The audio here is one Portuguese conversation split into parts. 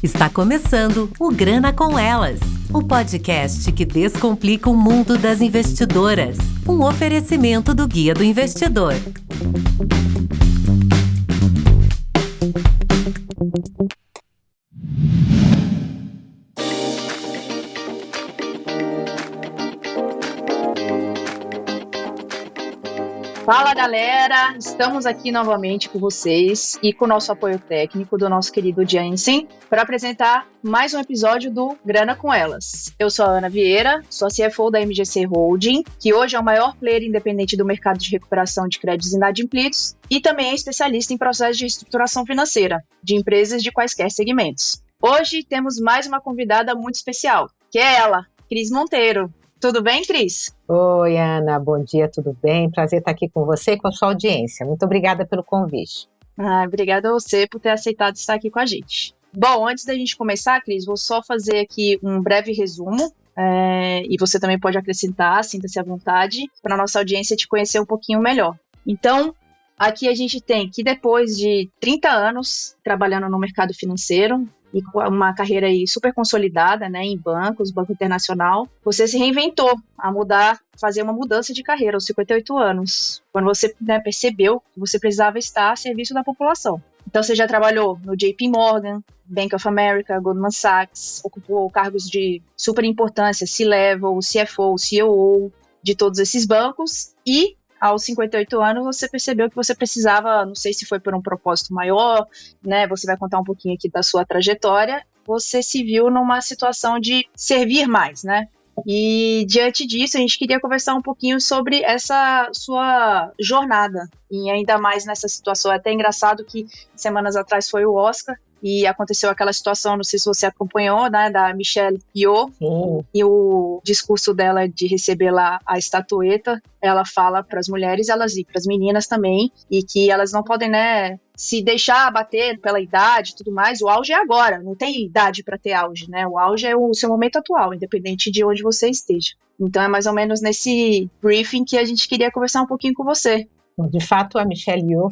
Está começando o Grana com Elas, o podcast que descomplica o mundo das investidoras. Um oferecimento do Guia do Investidor. Fala galera, estamos aqui novamente com vocês e com o nosso apoio técnico do nosso querido Jansen para apresentar mais um episódio do Grana com Elas. Eu sou a Ana Vieira, sou a CFO da MGC Holding, que hoje é o maior player independente do mercado de recuperação de créditos inadimplidos e também é especialista em processos de reestruturação financeira de empresas de quaisquer segmentos. Hoje temos mais uma convidada muito especial, que é ela, Cris Monteiro. Tudo bem, Cris? Oi, Ana, bom dia, tudo bem? Prazer estar aqui com você e com a sua audiência. Muito obrigada pelo convite. Obrigada a você por ter aceitado estar aqui com a gente. Bom, antes da gente começar, Cris, vou só fazer aqui um breve resumo, e você também pode acrescentar, sinta-se à vontade, para a nossa audiência te conhecer um pouquinho melhor. Então, aqui a gente tem que depois de 30 anos trabalhando no mercado financeiro, e com uma carreira aí super consolidada, né, em bancos, Banco Internacional, você se reinventou a fazer uma mudança de carreira aos 58 anos, quando você percebeu que você precisava estar a serviço da população. Então você já trabalhou no JP Morgan, Bank of America, Goldman Sachs, ocupou cargos de super importância, C-Level, CFO, COO, de todos esses bancos, e aos 58 anos, você percebeu que você precisava, não sei se foi por um propósito maior, né? Você vai contar um pouquinho aqui da sua trajetória. Você se viu numa situação de servir mais, né? E diante disso, a gente queria conversar um pouquinho sobre essa sua jornada. E ainda mais nessa situação, é até engraçado que semanas atrás foi o Oscar, e aconteceu aquela situação, não sei se você acompanhou, né, da Michelle Yeoh, e o discurso dela de receber lá a estatueta, ela fala para as mulheres e para as meninas também, e que elas não podem, né, se deixar abater pela idade e tudo mais. O auge é agora, não tem idade para ter auge, né, o auge é o seu momento atual, independente de onde você esteja. Então é mais ou menos nesse briefing que a gente queria conversar um pouquinho com você. De fato, a Michelle Yeoh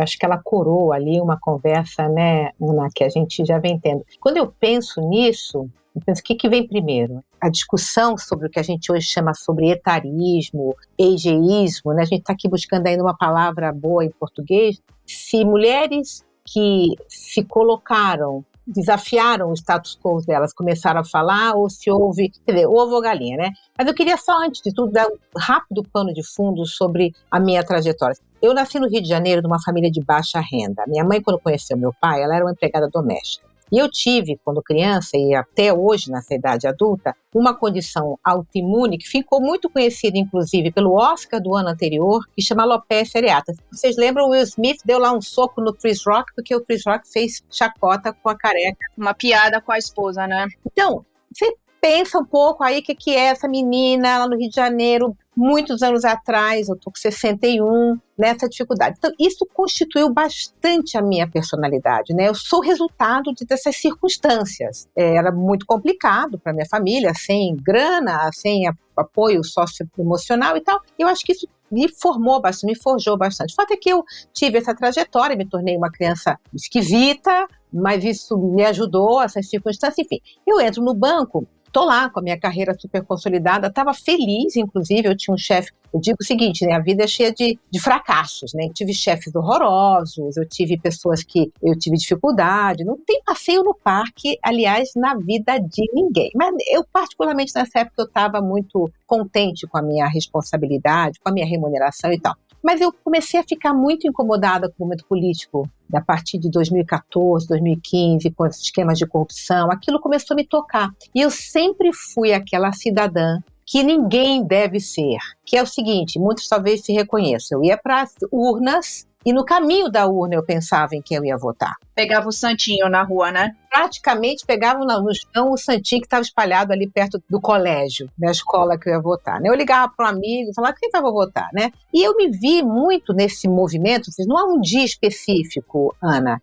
acho que ela coroou ali uma conversa, né, Ana, que a gente já vem tendo. Quando eu penso nisso, eu penso o que vem primeiro? A discussão sobre o que a gente hoje chama sobre etarismo, ageísmo, né? A gente está aqui buscando ainda uma palavra boa em português. Se mulheres que se colocaram, desafiaram o status quo delas, começaram a falar, ou se houve, quer dizer, ovo ou galinha, né? Mas eu queria só, antes de tudo, dar um rápido pano de fundo sobre a minha trajetória. Eu nasci no Rio de Janeiro, numa família de baixa renda. Minha mãe, quando conheceu meu pai, ela era uma empregada doméstica. E eu tive, quando criança, e até hoje, nessa idade adulta, uma condição autoimune que ficou muito conhecida, inclusive, pelo Oscar do ano anterior, que chama alopecia areata. Vocês lembram, o Will Smith deu lá um soco no Chris Rock, porque o Chris Rock fez chacota com a careca. Uma piada com a esposa, né? Então, você pensa um pouco aí o que é essa menina lá no Rio de Janeiro, muitos anos atrás, eu tô com 61, nessa dificuldade. Então, isso constituiu bastante a minha personalidade, né? Eu sou resultado dessas circunstâncias. Era muito complicado para minha família, sem grana, sem apoio socioemocional e tal. Eu acho que isso me formou bastante, me forjou bastante. O fato é que eu tive essa trajetória, me tornei uma criança esquisita, mas isso me ajudou, essas circunstâncias, enfim. Eu entro no banco, estou lá com a minha carreira super consolidada, estava feliz, inclusive, eu tinha um chefe, eu digo o seguinte, né, a vida é cheia de fracassos, né, eu tive chefes horrorosos, eu tive pessoas que eu tive dificuldade, não tem passeio no parque, aliás, na vida de ninguém, mas eu particularmente nessa época eu estava muito contente com a minha responsabilidade, com a minha remuneração e tal. Mas eu comecei a ficar muito incomodada com o momento político, a partir de 2014, 2015, com os esquemas de corrupção, aquilo começou a me tocar. E eu sempre fui aquela cidadã que ninguém deve ser, que é o seguinte, muitos talvez se reconheçam, eu ia para as urnas e no caminho da urna eu pensava em quem eu ia votar. Pegava o santinho na rua, né? Praticamente pegava no chão o santinho que estava espalhado ali perto do colégio, da escola que eu ia votar, né? Eu ligava para um amigo e falava, quem vai votar, né? E eu me vi muito nesse movimento, não há um dia específico, Ana,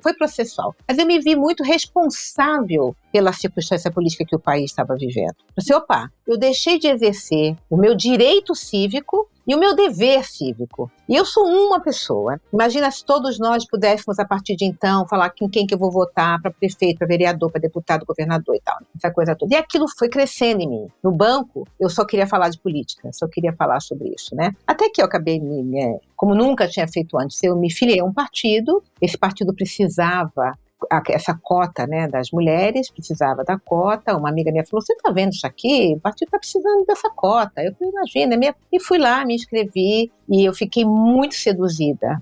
foi processual, mas eu me vi muito responsável pela circunstância política que o país estava vivendo. Eu pensei, eu deixei de exercer o meu direito cívico e o meu dever cívico. E eu sou uma pessoa. Imagina se todos nós pudéssemos, a partir de então, falar com quem que eu vou votar para prefeito, para vereador, para deputado, governador e tal. Essa coisa toda. E aquilo foi crescendo em mim. No banco, eu só queria falar de política, só queria falar sobre isso, né? Até que eu acabei, como nunca tinha feito antes, eu me filiei a um partido, esse partido precisava essa cota, né, das mulheres, precisava da cota. Uma amiga minha falou, você tá vendo isso aqui? O partido tá precisando dessa cota. Eu falei, imagina, e fui lá, me inscrevi, e eu fiquei muito seduzida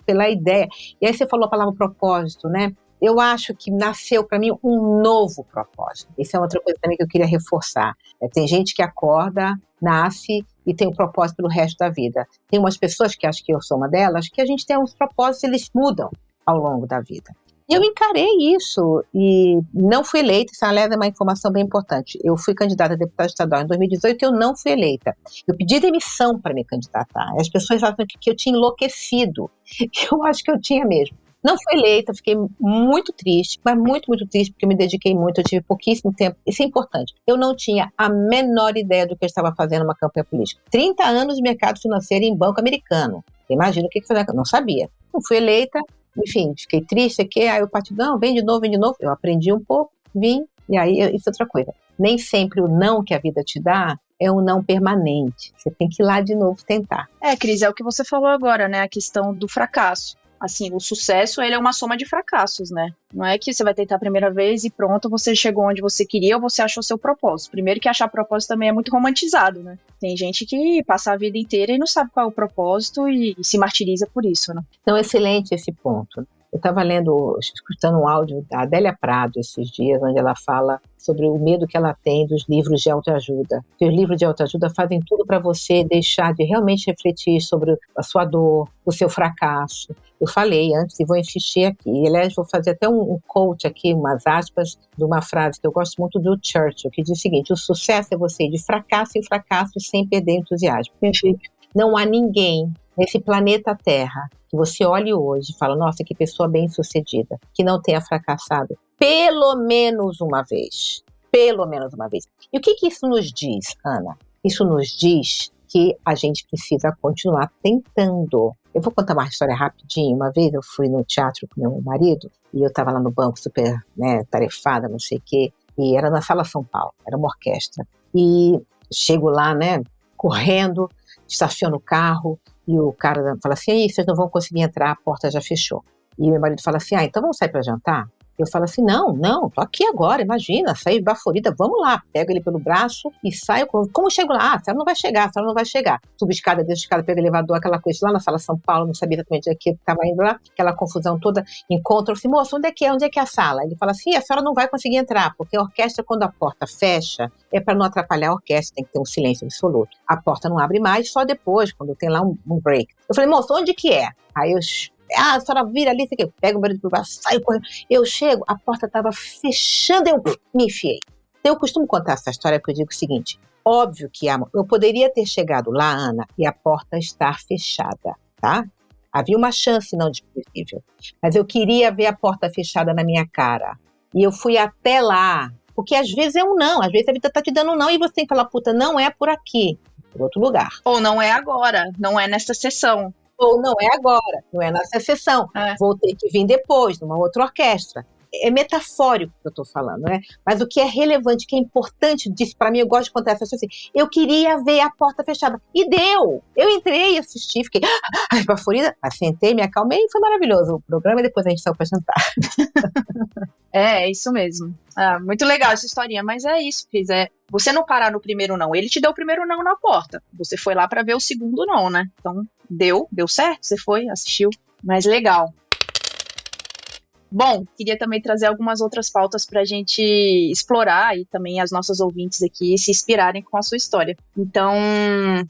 pela ideia. E aí você falou a palavra propósito, né? Eu acho que nasceu para mim um novo propósito. Isso é outra coisa também que eu queria reforçar. Tem gente que acorda, nasce e tem um propósito pelo resto da vida. Tem umas pessoas, que acho que eu sou uma delas, que a gente tem uns propósitos, eles mudam ao longo da vida. E eu encarei isso e não fui eleita. Isso, aliás, é uma informação bem importante. Eu fui candidata a deputada estadual em 2018 e eu não fui eleita. Eu pedi demissão para me candidatar. As pessoas acham que eu tinha enlouquecido. Eu acho que eu tinha mesmo. Não fui eleita, fiquei muito triste, mas muito, muito triste, porque eu me dediquei muito, eu tive pouquíssimo tempo. Isso é importante. Eu não tinha a menor ideia do que eu estava fazendo numa campanha política. 30 anos de mercado financeiro em banco americano. Imagina o que fazer. Eu não sabia. Não fui eleita, enfim, fiquei triste, aí o partido, não, vem de novo. Eu aprendi um pouco, vim, e aí isso é outra coisa. Nem sempre o não que a vida te dá é um não permanente. Você tem que ir lá de novo tentar. Cris, é o que você falou agora, né? A questão do fracasso. Assim, o sucesso, ele é uma soma de fracassos, né? Não é que você vai tentar a primeira vez e pronto, você chegou onde você queria ou você achou seu propósito. Primeiro que achar propósito também é muito romantizado, né? Tem gente que passa a vida inteira e não sabe qual é o propósito e se martiriza por isso, né? Então, excelente esse ponto. Eu estava escutando um áudio da Adélia Prado esses dias, onde ela fala sobre o medo que ela tem dos livros de autoajuda. Porque os livros de autoajuda fazem tudo para você deixar de realmente refletir sobre a sua dor, o seu fracasso. Eu falei antes e vou insistir aqui. E, aliás, vou fazer até um quote aqui, umas aspas, de uma frase que eu gosto muito do Churchill, que diz o seguinte: o sucesso é você ir de fracasso em fracasso sem perder entusiasmo. Perfeito. Não há ninguém nesse planeta Terra que você olhe hoje e fala, nossa, que pessoa bem-sucedida, que não tenha fracassado pelo menos uma vez. Pelo menos uma vez. E o que isso nos diz, Ana? Isso nos diz que a gente precisa continuar tentando. Eu vou contar uma história rapidinho. Uma vez eu fui no teatro com meu marido e eu estava lá no banco super, tarefada, não sei o quê, e era na Sala São Paulo, era uma orquestra. E chego lá, correndo, estaciono o carro e o cara fala assim, vocês não vão conseguir entrar, a porta já fechou. E meu marido fala assim, então vamos sair para jantar? Eu falo assim, não, tô aqui agora, imagina, saí baforida, vamos lá. Pego ele pelo braço e saio, como chego lá? A senhora não vai chegar. Subo escada, desço escada, pego elevador, aquela coisa lá na Sala São Paulo, não sabia exatamente onde é que estava indo lá, aquela confusão toda, encontro, assim, moço, onde é que é a sala? Ele fala assim, a senhora não vai conseguir entrar, porque a orquestra, quando a porta fecha, é para não atrapalhar a orquestra, tem que ter um silêncio absoluto. A porta não abre mais, só depois, quando tem lá um break. Eu falei, moço, onde que é? Aí a senhora vira ali, eu pego o marido pro braço, saio correndo. Eu chego, a porta estava fechando, eu me enfiei. Eu costumo contar essa história porque eu digo o seguinte, óbvio que eu poderia ter chegado lá, Ana, e a porta estar fechada, tá? Havia uma chance não de possível, mas eu queria ver a porta fechada na minha cara. E eu fui até lá, porque às vezes é um não, às vezes a vida tá te dando um não e você tem que falar, puta, não é por aqui, é por outro lugar. Ou não é agora, não é nesta sessão. Ou não é agora, não é nessa sessão. Vou ter que vir depois, numa outra orquestra. É metafórico que eu estou falando, né? Mas o que é relevante, que é importante disso, para mim, eu gosto de contar essa história assim, eu queria ver a porta fechada. E deu! Eu entrei, assisti, fiquei baforida, sentei, me acalmei e foi maravilhoso o programa e depois a gente saiu para jantar. É isso mesmo. Muito legal essa historinha, mas é isso, Cris. Você não parar no primeiro não. Ele te deu o primeiro não na porta. Você foi lá para ver o segundo não, né? Então, deu certo, você foi, assistiu. Mas legal. Bom, queria também trazer algumas outras pautas para a gente explorar e também as nossas ouvintes aqui se inspirarem com a sua história. Então,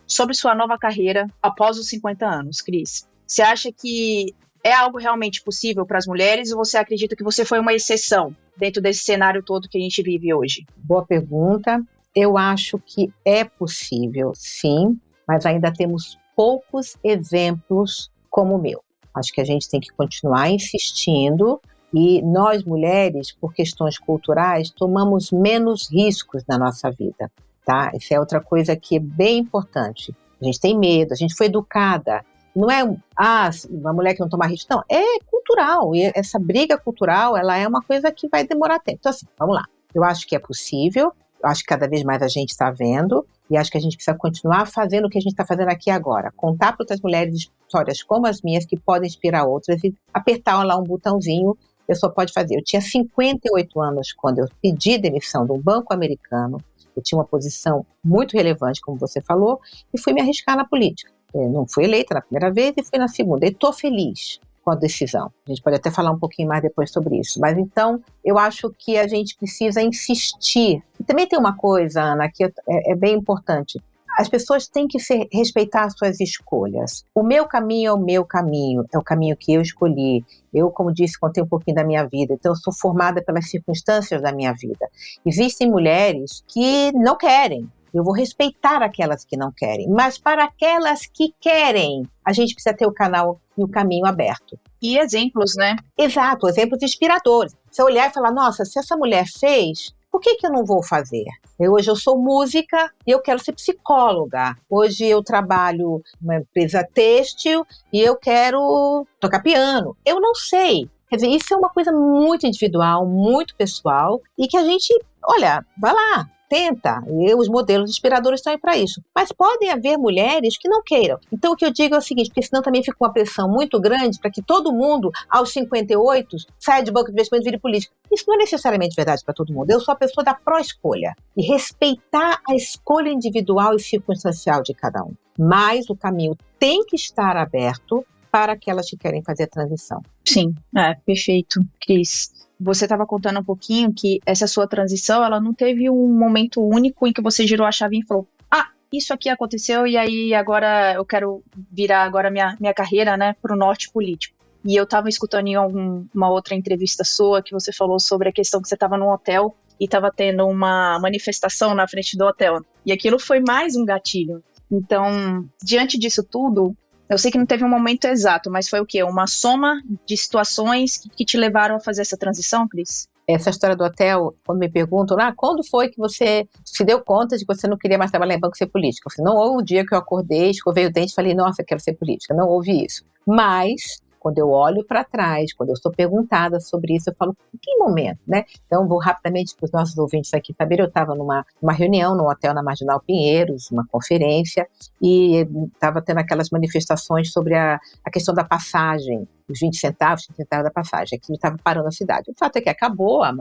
sobre sua nova carreira após os 50 anos, Cris, você acha que é algo realmente possível para as mulheres ou você acredita que você foi uma exceção dentro desse cenário todo que a gente vive hoje? Boa pergunta. Eu acho que é possível, sim, mas ainda temos poucos exemplos como o meu. Acho que a gente tem que continuar insistindo e nós, mulheres, por questões culturais, tomamos menos riscos na nossa vida, tá? Isso é outra coisa que é bem importante. a gente tem medo, a gente foi educada. Não é uma mulher que não toma risco, não, é cultural, e essa briga cultural, ela é uma coisa que vai demorar tempo. Então assim, vamos lá, eu acho que é possível, eu acho que cada vez mais a gente está vendo, e acho que a gente precisa continuar fazendo o que a gente está fazendo aqui agora, contar para outras mulheres histórias como as minhas, que podem inspirar outras, e apertar lá um botãozinho, a pessoa pode fazer. Eu tinha 58 anos quando eu pedi demissão de um banco americano, eu tinha uma posição muito relevante, como você falou, e fui me arriscar na política. Eu não fui eleita na primeira vez e fui na segunda. E estou feliz com a decisão. A gente pode até falar um pouquinho mais depois sobre isso. Mas então, eu acho que a gente precisa insistir. E também tem uma coisa, Ana, que é bem importante. As pessoas têm que respeitar as suas escolhas. O meu caminho é o meu caminho, é o caminho que eu escolhi. Eu, como disse, contei um pouquinho da minha vida, então eu sou formada pelas circunstâncias da minha vida. Existem mulheres que não querem. Eu vou respeitar aquelas que não querem, mas para aquelas que querem, a gente precisa ter o canal e o caminho aberto. E exemplos, né? Exato, exemplos inspiradores. Você olhar e falar, nossa, se essa mulher fez, por que eu não vou fazer? Hoje eu sou música e eu quero ser psicóloga. Hoje eu trabalho numa empresa têxtil e eu quero tocar piano. Eu não sei. Quer dizer, isso é uma coisa muito individual, muito pessoal e que a gente, olha, vai lá. Tenta, e os modelos inspiradores estão aí para isso. Mas podem haver mulheres que não queiram. Então o que eu digo é o seguinte, porque senão também fica uma pressão muito grande para que todo mundo, aos 58, saia de banco de investimento e vire político. Isso não é necessariamente verdade para todo mundo. Eu sou a pessoa da pró-escolha. E respeitar a escolha individual e circunstancial de cada um. Mas o caminho tem que estar aberto para aquelas que querem fazer a transição. Sim, perfeito, Cris. Você estava contando um pouquinho que essa sua transição, ela não teve um momento único em que você girou a chave e falou, isso aqui aconteceu e aí agora eu quero virar agora minha carreira, né, para o norte político. E eu estava escutando em uma outra entrevista sua que você falou sobre a questão que você estava num hotel e estava tendo uma manifestação na frente do hotel. E aquilo foi mais um gatilho. Então, diante disso tudo, eu sei que não teve um momento exato, mas foi o quê? Uma soma de situações que te levaram a fazer essa transição, Cris? Essa história do hotel, quando me perguntam, quando foi que você se deu conta de que você não queria mais trabalhar em banco e ser política? Eu falei, não houve um dia que eu acordei, escovei o dente e falei, nossa, eu quero ser política. Não houve isso. Mas, quando eu olho para trás, quando eu sou perguntada sobre isso, eu falo, em que momento, né? Então, vou rapidamente para os nossos ouvintes aqui saberem, eu estava numa reunião num hotel na Marginal Pinheiros, uma conferência, e estava tendo aquelas manifestações sobre a questão da passagem, os 20 centavos da passagem, aquilo estava parando a cidade. O fato é que acabou a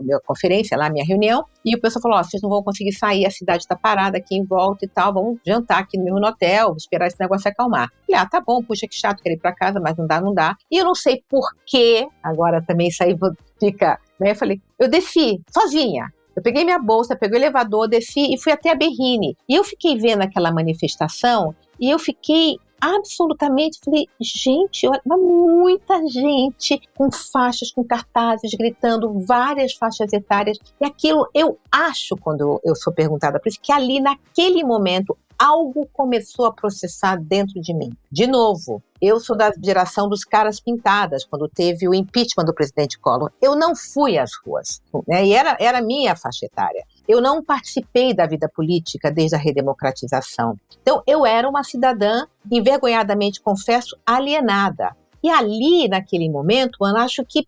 minha conferência, lá, a minha reunião, e o pessoal falou, vocês não vão conseguir sair, a cidade está parada aqui em volta e tal, vamos jantar aqui mesmo no hotel, esperar esse negócio acalmar. Falei, tá bom, puxa, que chato, querer ir para casa, mas não dá. E eu não sei por quê, agora também isso aí fica, né, eu falei, eu desci, sozinha. Eu peguei minha bolsa, peguei o elevador, desci e fui até a Berrine. E eu fiquei vendo aquela manifestação e eu fiquei absolutamente, falei, gente, olha, muita gente com faixas, com cartazes, gritando, várias faixas etárias. E aquilo, eu acho, quando eu sou perguntada por isso, que ali naquele momento algo começou a processar dentro de mim. De novo, eu sou da geração dos caras pintadas, quando teve o impeachment do presidente Collor. Eu não fui às ruas, né? E era minha faixa etária. Eu não participei da vida política desde a redemocratização. Então, eu era uma cidadã, envergonhadamente, confesso, alienada. E ali, naquele momento, eu acho que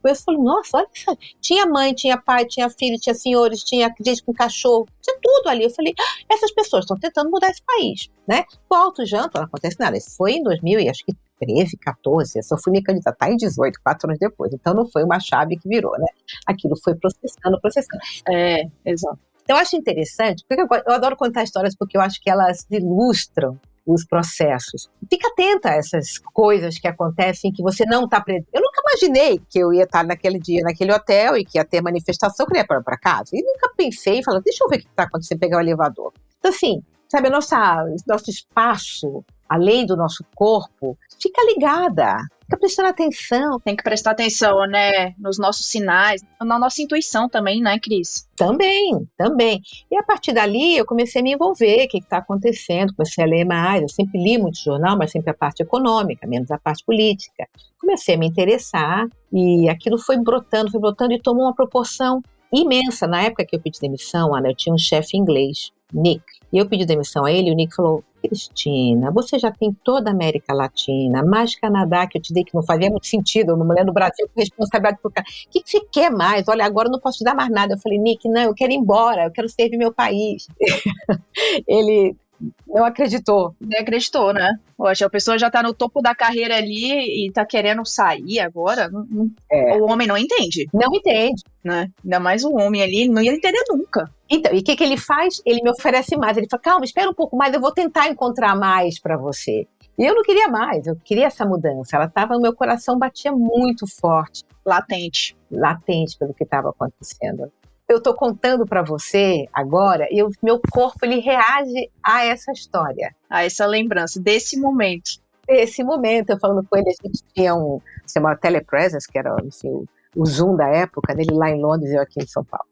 eu falei, nossa, olha isso. Tinha mãe, tinha pai, tinha filho, tinha senhores, tinha gente com cachorro, tinha tudo ali. Eu falei, essas pessoas estão tentando mudar esse país, né? O Alto Janto, não acontece nada. Isso foi em 2013, 14, eu ssó fui me candidatar em 18, 4 anos depois. Então não foi uma chave que virou, né? Aquilo foi processando. Exato. Então eu acho interessante, porque eu adoro contar histórias porque eu acho que elas ilustram os processos. Fica atenta a essas coisas que acontecem que você não está preso. Eu nunca imaginei que eu ia estar naquele dia, naquele hotel e que ia ter manifestação, que eu ia para casa. E nunca pensei, falando, deixa eu ver o que está acontecendo, pegar o elevador. Então assim, sabe, nosso espaço, além do nosso corpo, fica ligada. Fica prestando atenção. Tem que prestar atenção, né, nos nossos sinais, na nossa intuição também, né, Cris? Também. E a partir dali eu comecei a me envolver, o que está acontecendo, comecei a ler mais, eu sempre li muito jornal, mas sempre a parte econômica, menos a parte política. Comecei a me interessar e aquilo foi brotando e tomou uma proporção imensa. Na época que eu pedi demissão, Ana, eu tinha um chefe inglês Nick. E eu pedi demissão a ele, e o Nick falou, Cristina, você já tem toda a América Latina, mais Canadá, que eu te dei que não fazia muito sentido, uma mulher no Brasil com responsabilidade por cá. O que você quer mais? Olha, agora eu não posso te dar mais nada. Eu falei, Nick, não, eu quero ir embora, eu quero servir meu país. Ele não acreditou. Nem acreditou, né? Poxa, a pessoa já tá no topo da carreira ali e tá querendo sair agora. O homem não entende. Não entende. Né? Ainda mais o homem ali, ele não ia entender nunca. Então, e o que ele faz? Ele me oferece mais. Ele fala, calma, espera um pouco mais, eu vou tentar encontrar mais para você. E eu não queria mais, eu queria essa mudança. Ela estava, no meu coração batia muito forte. Latente Pelo que estava acontecendo. Eu estou contando para você agora e meu corpo ele reage a essa história. A essa lembrança desse momento. Esse momento, eu falando com ele, a gente tinha se chamava Telepresence, que era assim, o Zoom da época, dele lá em Londres e eu aqui em São Paulo.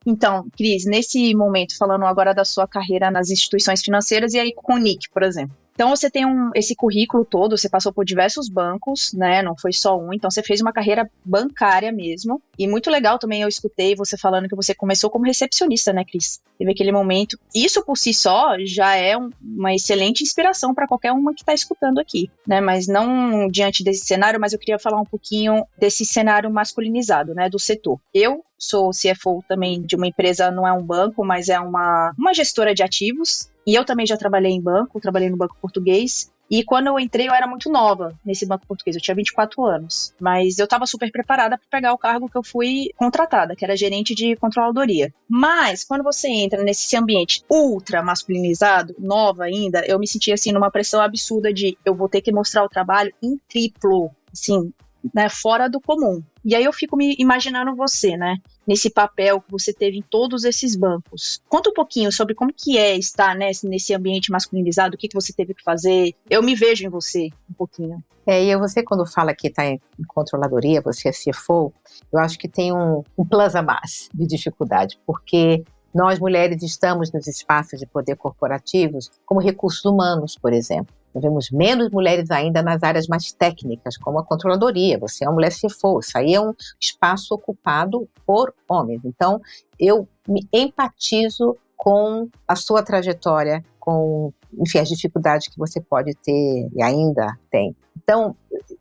Então, Cris, nesse momento, falando agora da sua carreira nas instituições financeiras e aí com o Nick, por exemplo. Então, você tem esse currículo todo, você passou por diversos bancos, né? Não foi só um. Então, você fez uma carreira bancária mesmo. E muito legal também, eu escutei você falando que você começou como recepcionista, né, Cris? Teve aquele momento. Isso, por si só, já é uma excelente inspiração para qualquer uma que está escutando aqui, né? Mas não diante desse cenário, mas eu queria falar um pouquinho desse cenário masculinizado, né, do setor. Eu sou CFO também de uma empresa, não é um banco, mas é uma gestora de ativos. E eu também já trabalhei em banco, trabalhei no Banco Português. E quando eu entrei, eu era muito nova nesse Banco Português, eu tinha 24 anos. Mas eu estava super preparada para pegar o cargo que eu fui contratada, que era gerente de controladoria. Mas, quando você entra nesse ambiente ultra masculinizado, nova ainda, eu me sentia assim numa pressão absurda de eu vou ter que mostrar o trabalho em triplo, assim, né, fora do comum. E aí eu fico me imaginando você, né, nesse papel que você teve em todos esses bancos. Conta um pouquinho sobre como que é estar, né, nesse ambiente masculinizado, o que você teve que fazer. Eu me vejo em você um pouquinho. E você quando fala que está em controladoria, você é CFO, eu acho que tem um plus a mais de dificuldade, porque nós mulheres estamos nos espaços de poder corporativos como recursos humanos, por exemplo. Nós vemos menos mulheres ainda nas áreas mais técnicas, como a controladoria. Você é uma mulher CFO, isso aí é um espaço ocupado por homens. Então, eu me empatizo com a sua trajetória, com, enfim, as dificuldades que você pode ter e ainda tem. Então,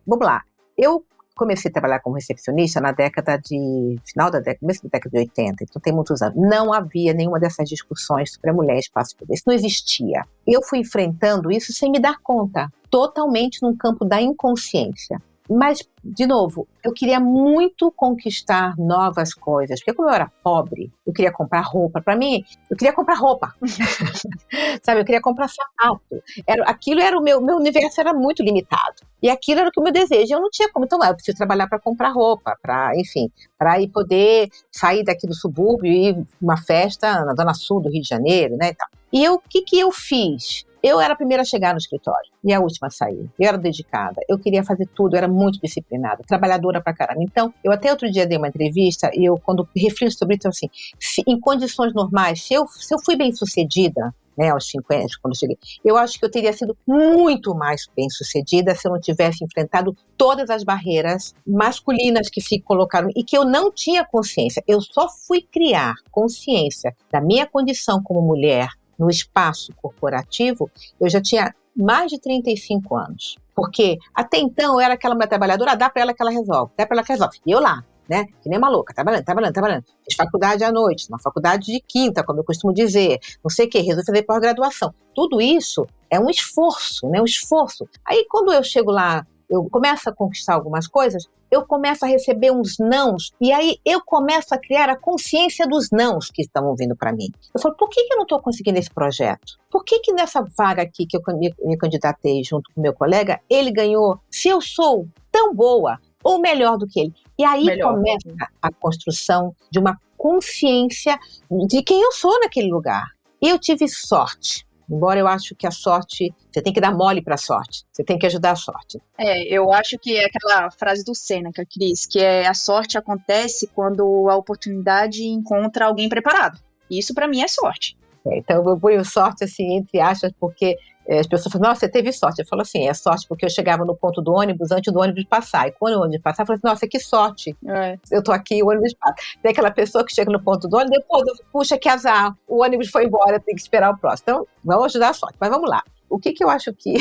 vamos lá. Eu comecei a trabalhar como recepcionista na começo da década de 80, então tem muitos anos. Não havia nenhuma dessas discussões sobre a mulher e espaço de poder, isso não existia. Eu fui enfrentando isso sem me dar conta, totalmente num campo da inconsciência. Mas, de novo, eu queria muito conquistar novas coisas, porque como eu era pobre, eu queria comprar roupa. Para mim, eu queria comprar roupa. Sabe, eu queria comprar sapato. Aquilo era o meu universo era muito limitado. E aquilo era o que o meu desejo. Eu não tinha como, então eu preciso trabalhar para comprar roupa, para ir poder sair daqui do subúrbio e ir uma festa na Zona Sul do Rio de Janeiro, né, e tal. E o que eu fiz? Eu era a primeira a chegar no escritório e a última a sair. Eu era dedicada, eu queria fazer tudo, eu era muito disciplinada, trabalhadora pra caramba. Então, eu até outro dia dei uma entrevista e eu, quando reflito sobre isso, assim, em condições normais, se eu fui bem sucedida, né, aos 50, quando eu cheguei, eu acho que eu teria sido muito mais bem sucedida se eu não tivesse enfrentado todas as barreiras masculinas que se colocaram e que eu não tinha consciência. Eu só fui criar consciência da minha condição como mulher no espaço corporativo, eu já tinha mais de 35 anos. Porque até então eu era aquela mulher trabalhadora, dá para ela que ela resolve, E eu lá, né, que nem maluca, trabalhando. Fiz faculdade à noite, uma faculdade de quinta, como eu costumo dizer, não sei o quê, resolvi fazer pós-graduação. Tudo isso é um esforço, né, Aí quando eu chego lá, eu começo a conquistar algumas coisas, eu começo a receber uns nãos, e aí eu começo a criar a consciência dos nãos que estão vindo para mim. Eu falo, por que eu não estou conseguindo esse projeto? Por que nessa vaga aqui que eu me candidatei junto com o meu colega, ele ganhou, se eu sou tão boa ou melhor do que ele? E aí começa a construção de uma consciência de quem eu sou naquele lugar. E eu tive sorte. Embora eu acho que a sorte, você tem que dar mole para a sorte, você tem que ajudar a sorte. Eu acho que é aquela frase do Sêneca, Cris, que a sorte acontece quando a oportunidade encontra alguém preparado. Isso para mim é sorte. Então eu ponho sorte assim, entre aspas, porque as pessoas falam, nossa, você teve sorte. Eu falo assim, é sorte porque eu chegava no ponto do ônibus antes do ônibus passar. E quando o ônibus passar, eu falo assim, nossa, que sorte. Eu tô aqui, o ônibus passa. Tem aquela pessoa que chega no ponto do ônibus, depois, puxa, que azar, o ônibus foi embora, tem que esperar o próximo. Então, vamos ajudar a sorte. Mas vamos lá. O que eu acho que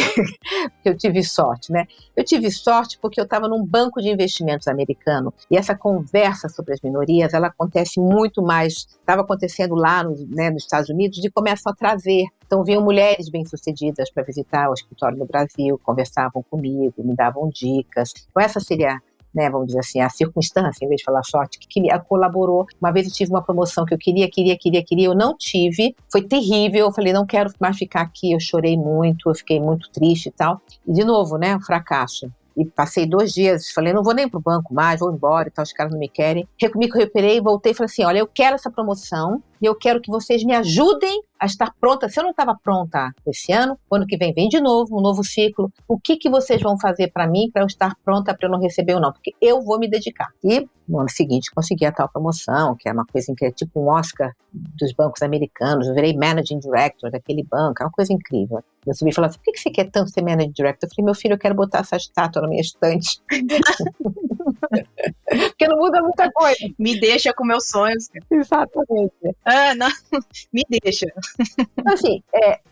eu tive sorte, né? Eu tive sorte porque eu estava num banco de investimentos americano e essa conversa sobre as minorias, ela acontece muito mais, estava acontecendo lá nos Estados Unidos, de começam a trazer. Então, vinham mulheres bem-sucedidas para visitar o escritório no Brasil, conversavam comigo, me davam dicas. Então, essa seria, vamos dizer assim, a circunstância, em vez de falar sorte, que colaborou. Uma vez eu tive uma promoção que eu queria, eu não tive, foi terrível, eu falei, não quero mais ficar aqui, eu chorei muito, eu fiquei muito triste e tal. E de novo, um fracasso. E passei 2 dias, falei, não vou nem pro banco mais, vou embora e tal, os caras não me querem. Me recuperei, voltei e falei assim, olha, eu quero essa promoção e eu quero que vocês me ajudem a estar pronta. Se eu não estava pronta esse ano, o ano que vem de novo, um novo ciclo. O que vocês vão fazer para mim, para eu estar pronta, para eu não receber ou não? Porque eu vou me dedicar. E no ano seguinte consegui a tal promoção, que é uma coisa que é tipo um Oscar dos bancos americanos. Eu virei Managing Director daquele banco, é uma coisa incrível. Eu subi e falei assim, por que você quer tanto ser Managing Director? Eu falei, meu filho, eu quero botar essa estátua na minha estante. Porque não muda muita coisa. Me deixa com meus sonhos. Exatamente. Não, me deixa. Então, assim,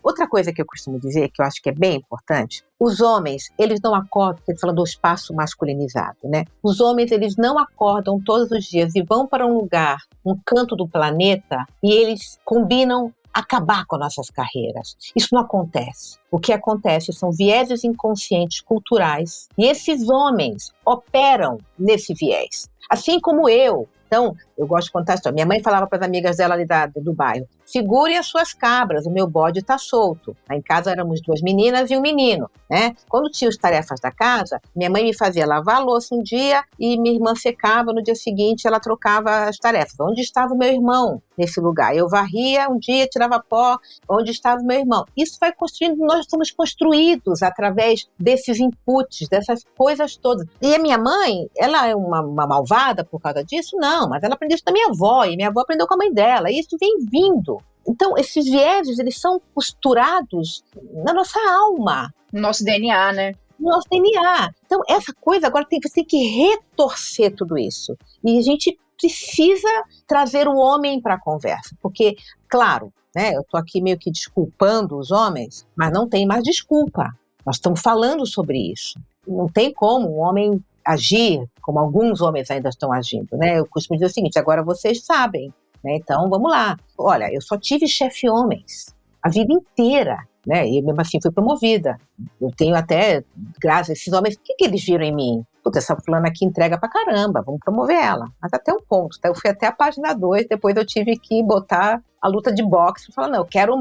outra coisa que eu costumo dizer, que eu acho que é bem importante, os homens, eles não acordam, porque falando do espaço masculinizado, né? Os homens, eles não acordam todos os dias e vão para um lugar, um canto do planeta, e eles combinam acabar com as nossas carreiras. Isso não acontece. O que acontece são vieses inconscientes culturais e esses homens operam nesse viés. Assim como eu. Então, eu gosto de contar a história. Minha mãe falava para as amigas dela ali do bairro, segurem as suas cabras, o meu bode está solto. Lá em casa éramos 2 meninas e um menino, né? Quando tinha as tarefas da casa, minha mãe me fazia lavar a louça um dia e minha irmã secava, no dia seguinte ela trocava as tarefas. Onde estava o meu irmão nesse lugar? Eu varria um dia, tirava pó, onde estava o meu irmão? Isso vai construindo, nós somos construídos através desses inputs, dessas coisas todas. E a minha mãe, ela é uma malvada por causa disso? Não, mas ela aprendeu isso da minha avó, e minha avó aprendeu com a mãe dela, e isso vem vindo. Então, esses vieses, eles são costurados na nossa alma. No nosso DNA, né? No nosso DNA. Então, essa coisa, agora você tem que retorcer tudo isso. E a gente precisa trazer o homem para a conversa, porque, claro, eu estou aqui meio que desculpando os homens, mas não tem mais desculpa. Nós estamos falando sobre isso. Não tem como um homem agir como alguns homens ainda estão agindo, né? Eu costumo dizer o seguinte, agora vocês sabem, né? Então, vamos lá. Olha, eu só tive chefe homens a vida inteira, né? E mesmo assim fui promovida. Eu tenho até, graças a esses homens, o que eles viram em mim? Puta, essa fulana aqui entrega pra caramba, vamos promover ela. Mas até um ponto, tá? Eu fui até a página 2, depois eu tive que botar a luta de boxe e falar, não, eu quero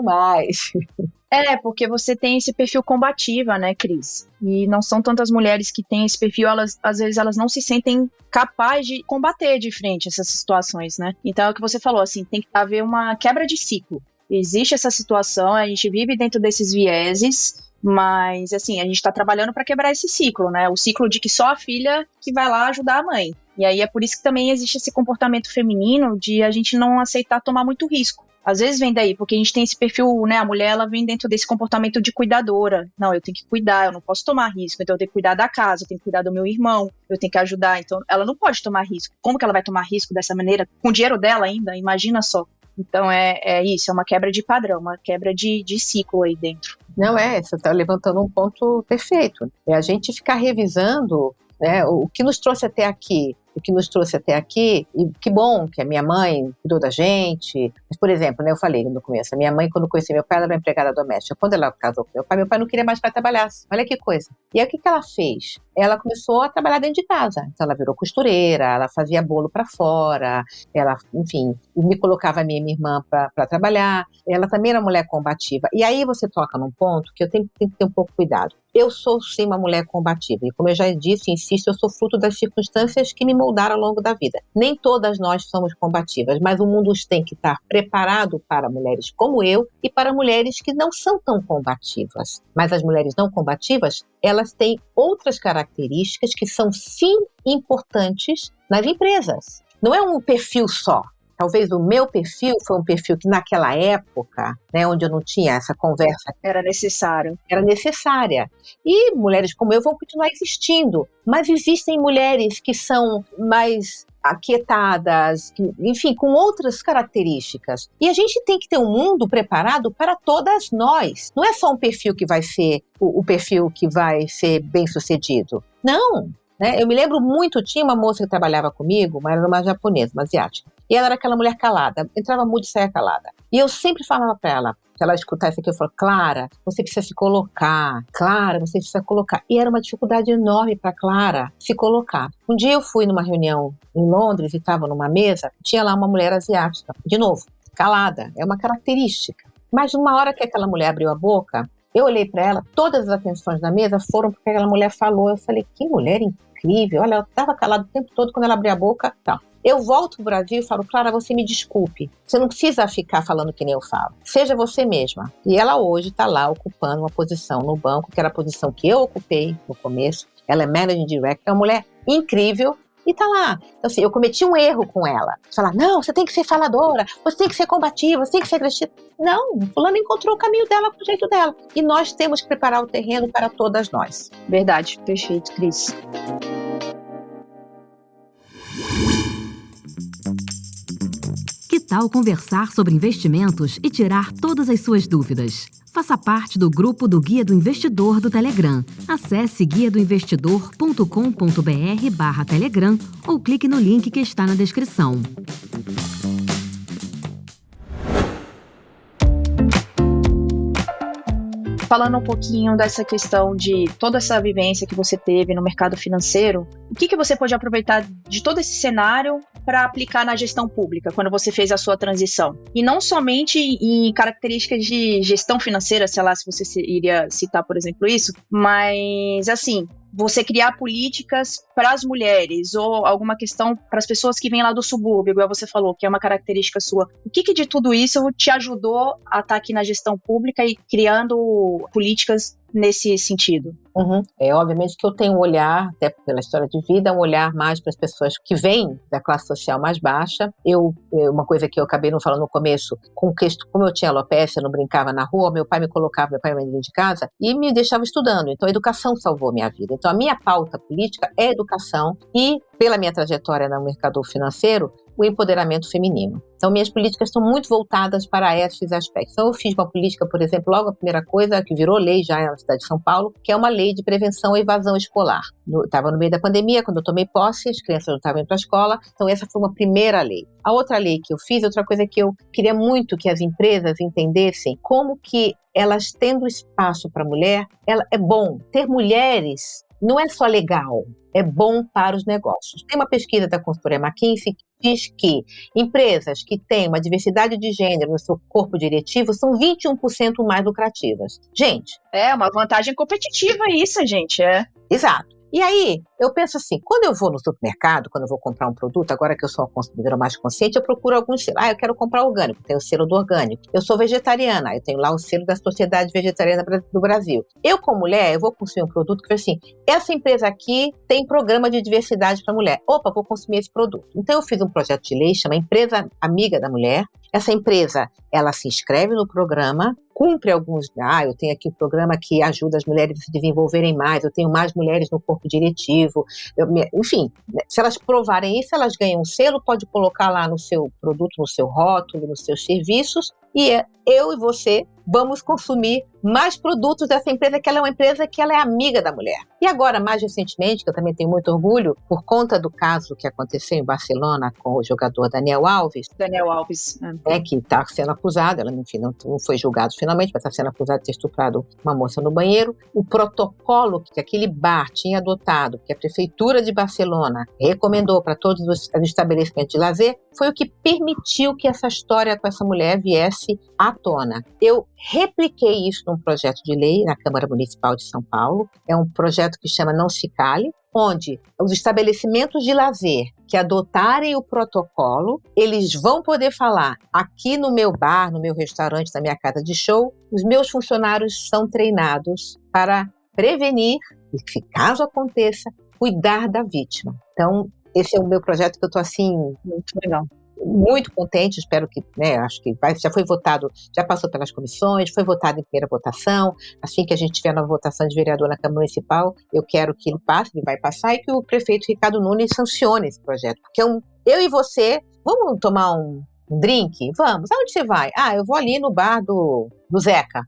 mais. Porque você tem esse perfil combativa, né, Cris? E não são tantas mulheres que têm esse perfil, às vezes elas não se sentem capazes de combater de frente essas situações, né? Então é o que você falou, assim, tem que haver uma quebra de ciclo. Existe essa situação, a gente vive dentro desses vieses, mas, assim, a gente tá trabalhando para quebrar esse ciclo, né? O ciclo de que só a filha que vai lá ajudar a mãe. E aí é por isso que também existe esse comportamento feminino de a gente não aceitar tomar muito risco. Às vezes vem daí, porque a gente tem esse perfil, né, a mulher, ela vem dentro desse comportamento de cuidadora. Não, eu tenho que cuidar, eu não posso tomar risco, então eu tenho que cuidar da casa, eu tenho que cuidar do meu irmão, eu tenho que ajudar, então ela não pode tomar risco. Como que ela vai tomar risco dessa maneira? Com o dinheiro dela ainda, imagina só. Então é isso, é uma quebra de padrão, uma quebra de ciclo aí dentro. Não você está levantando um ponto perfeito. É a gente ficar revisando, né, o que nos trouxe até aqui. E que bom que a minha mãe cuidou da gente. Mas, por exemplo, né, eu falei no começo, a minha mãe, quando conheci meu pai, ela era uma empregada doméstica. Quando ela casou com meu pai não queria mais que ela trabalhasse. Olha que coisa. E aí, o que ela fez? Ela começou a trabalhar dentro de casa. Então, ela virou costureira, ela fazia bolo para fora, ela, enfim, me colocava a minha irmã para trabalhar. Ela também era uma mulher combativa. E aí, você toca num ponto que eu tenho que ter um pouco cuidado. Eu sou, sim, uma mulher combativa. E como eu já disse, insisto, eu sou fruto das circunstâncias que me moldaram ao longo da vida. Nem todas nós somos combativas, mas o mundo tem que estar preparado para mulheres como eu e para mulheres que não são tão combativas. Mas as mulheres não combativas, elas têm outras características que são, sim, importantes nas empresas. Não é um perfil só. talvez o meu perfil foi um perfil que naquela época, né, onde eu não tinha essa conversa, Era necessário. era necessária. E mulheres como eu vão continuar existindo, mas existem mulheres que são mais aquietadas, enfim, com outras características. E a gente tem que ter um mundo preparado para todas nós. Não é só um perfil que vai ser o perfil que vai ser bem-sucedido. Não, né? Eu me lembro muito, tinha uma moça que trabalhava comigo, mas era uma japonesa, uma asiática. E ela era aquela mulher calada, entrava muito e saía calada. E eu sempre falava para ela, se ela escutar isso aqui, eu falo, Clara, você precisa se colocar. Clara, você precisa colocar. E era uma dificuldade enorme para Clara se colocar. Um dia eu fui numa reunião em Londres e estava numa mesa, tinha lá uma mulher asiática. De novo, calada, é uma característica. Mas numa hora que aquela mulher abriu a boca, eu olhei para ela, todas as atenções da mesa foram porque aquela mulher falou. Eu falei, que mulher incrível. Olha, ela estava calada o tempo todo, quando ela abriu a boca, tal. Eu volto pro Brasil e falo, Clara, você me desculpe. Você não precisa ficar falando que nem eu falo. Seja você mesma. E ela hoje está lá ocupando uma posição no banco, que era a posição que eu ocupei no começo. Ela é Managing Director, é uma mulher incrível e tá lá. Então, assim, eu cometi um erro com ela. Falar, não, você tem que ser faladora, você tem que ser combativa, você tem que ser agressiva. Não, fulano encontrou o caminho dela com o jeito dela. E nós temos que preparar o terreno para todas nós. Verdade, perfeito, Cris. Que tal conversar sobre investimentos e tirar todas as suas dúvidas? Faça parte do grupo do Guia do Investidor do Telegram. Acesse guiadoinvestidor.com.br/Telegram ou clique no link que está na descrição. Falando um pouquinho dessa questão de toda essa vivência que você teve no mercado financeiro, o que você pode aproveitar de todo esse cenário para aplicar na gestão pública, quando você fez a sua transição? E não somente em características de gestão financeira, sei lá, se você iria citar, por exemplo, isso, mas, assim, você criar políticas para as mulheres ou alguma questão para as pessoas que vêm lá do subúrbio, igual você falou, que é uma característica sua. O que de tudo isso te ajudou a estar aqui na gestão pública e criando políticas nesse sentido? É obviamente que eu tenho um olhar, até pela história de vida, um olhar mais para as pessoas que vêm da classe social mais baixa. Uma coisa que eu acabei não falando no começo, como eu tinha alopecia, eu não brincava na rua, meu pai me mãe dentro de casa e me deixava estudando. Então a educação salvou minha vida. Então a minha pauta política é educação e, pela minha trajetória no mercado financeiro, o empoderamento feminino. Então, minhas políticas estão muito voltadas para esses aspectos. Então, eu fiz uma política, por exemplo, logo a primeira coisa, que virou lei já na cidade de São Paulo, que é uma lei de prevenção à evasão escolar. Estava no meio da pandemia, quando eu tomei posse, as crianças não estavam indo para a escola, então essa foi uma primeira lei. A outra lei que eu fiz, outra coisa que eu queria muito que as empresas entendessem, como que elas tendo espaço para a mulher, é bom. Ter mulheres não é só legal, é bom para os negócios. Tem uma pesquisa da consultoria McKinsey que diz que empresas que têm uma diversidade de gênero no seu corpo diretivo são 21% mais lucrativas. Gente... É uma vantagem competitiva isso, gente. Exato. E aí, eu penso assim, quando eu vou no supermercado, quando eu vou comprar um produto, agora que eu sou uma consumidora mais consciente, eu procuro alguns selos. Eu quero comprar orgânico, tem o selo do orgânico. Eu sou vegetariana, eu tenho lá o selo da Sociedade Vegetariana do Brasil. Eu, como mulher, eu vou consumir um produto que assim, essa empresa aqui tem programa de diversidade para mulher. Opa, vou consumir esse produto. Então, eu fiz um projeto de lei, chama Empresa Amiga da Mulher. Essa empresa, ela se inscreve no programa, cumpre alguns... eu tenho aqui um programa que ajuda as mulheres a se desenvolverem mais, eu tenho mais mulheres no corpo diretivo, enfim, se elas provarem isso, elas ganham um selo, pode colocar lá no seu produto, no seu rótulo, nos seus serviços, e eu e você vamos consumir mais produtos dessa empresa, que ela é uma empresa que ela é amiga da mulher. E agora, mais recentemente, que eu também tenho muito orgulho, por conta do caso que aconteceu em Barcelona com o jogador Daniel Alves, que está sendo acusado, ela enfim, não foi julgado finalmente, mas está sendo acusado de ter estuprado uma moça no banheiro. O protocolo que aquele bar tinha adotado, que a prefeitura de Barcelona recomendou para todos os estabelecimentos de lazer, foi o que permitiu que essa história com essa mulher viesse à tona. Eu repliquei isso num projeto de lei na Câmara Municipal de São Paulo. É um projeto que chama Não Se Cale, onde os estabelecimentos de lazer que adotarem o protocolo, eles vão poder falar, aqui no meu bar, no meu restaurante, na minha casa de show, os meus funcionários são treinados para prevenir e, se caso aconteça, cuidar da vítima. Então, esse é o meu projeto que eu estou assim... Muito legal. muito contente, espero que, acho que já foi votado, já passou pelas comissões, foi votado em primeira votação. Assim que a gente tiver na votação de vereador na Câmara Municipal, eu quero que ele passe, ele vai passar, e que o prefeito Ricardo Nunes sancione esse projeto. Porque eu e você, vamos tomar um drink? Vamos. Aonde você vai? Eu vou ali no bar do Zeca.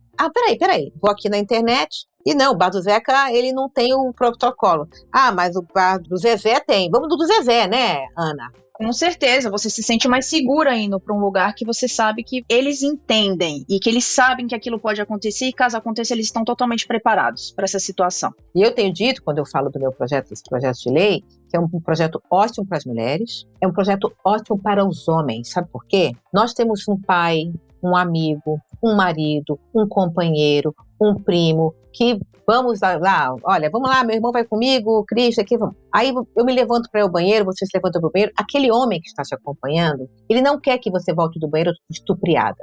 Peraí, vou aqui na internet. E não, o bar do Zeca, ele não tem o protocolo. Mas o bar do Zezé tem. Vamos do Zezé, né, Ana? Com certeza, você se sente mais segura indo para um lugar que você sabe que eles entendem e que eles sabem que aquilo pode acontecer, e caso aconteça, eles estão totalmente preparados para essa situação. E eu tenho dito, quando eu falo do meu projeto, esse projeto de lei, que é um projeto ótimo para as mulheres, é um projeto ótimo para os homens. Sabe por quê? Nós temos um pai, um amigo, um marido, um companheiro, um primo, que vamos lá, olha, vamos lá, meu irmão vai comigo, Cris, aqui, vamos. Aí eu me levanto para ir ao banheiro, você se levanta para o banheiro, aquele homem que está te acompanhando, ele não quer que você volte do banheiro estupriada.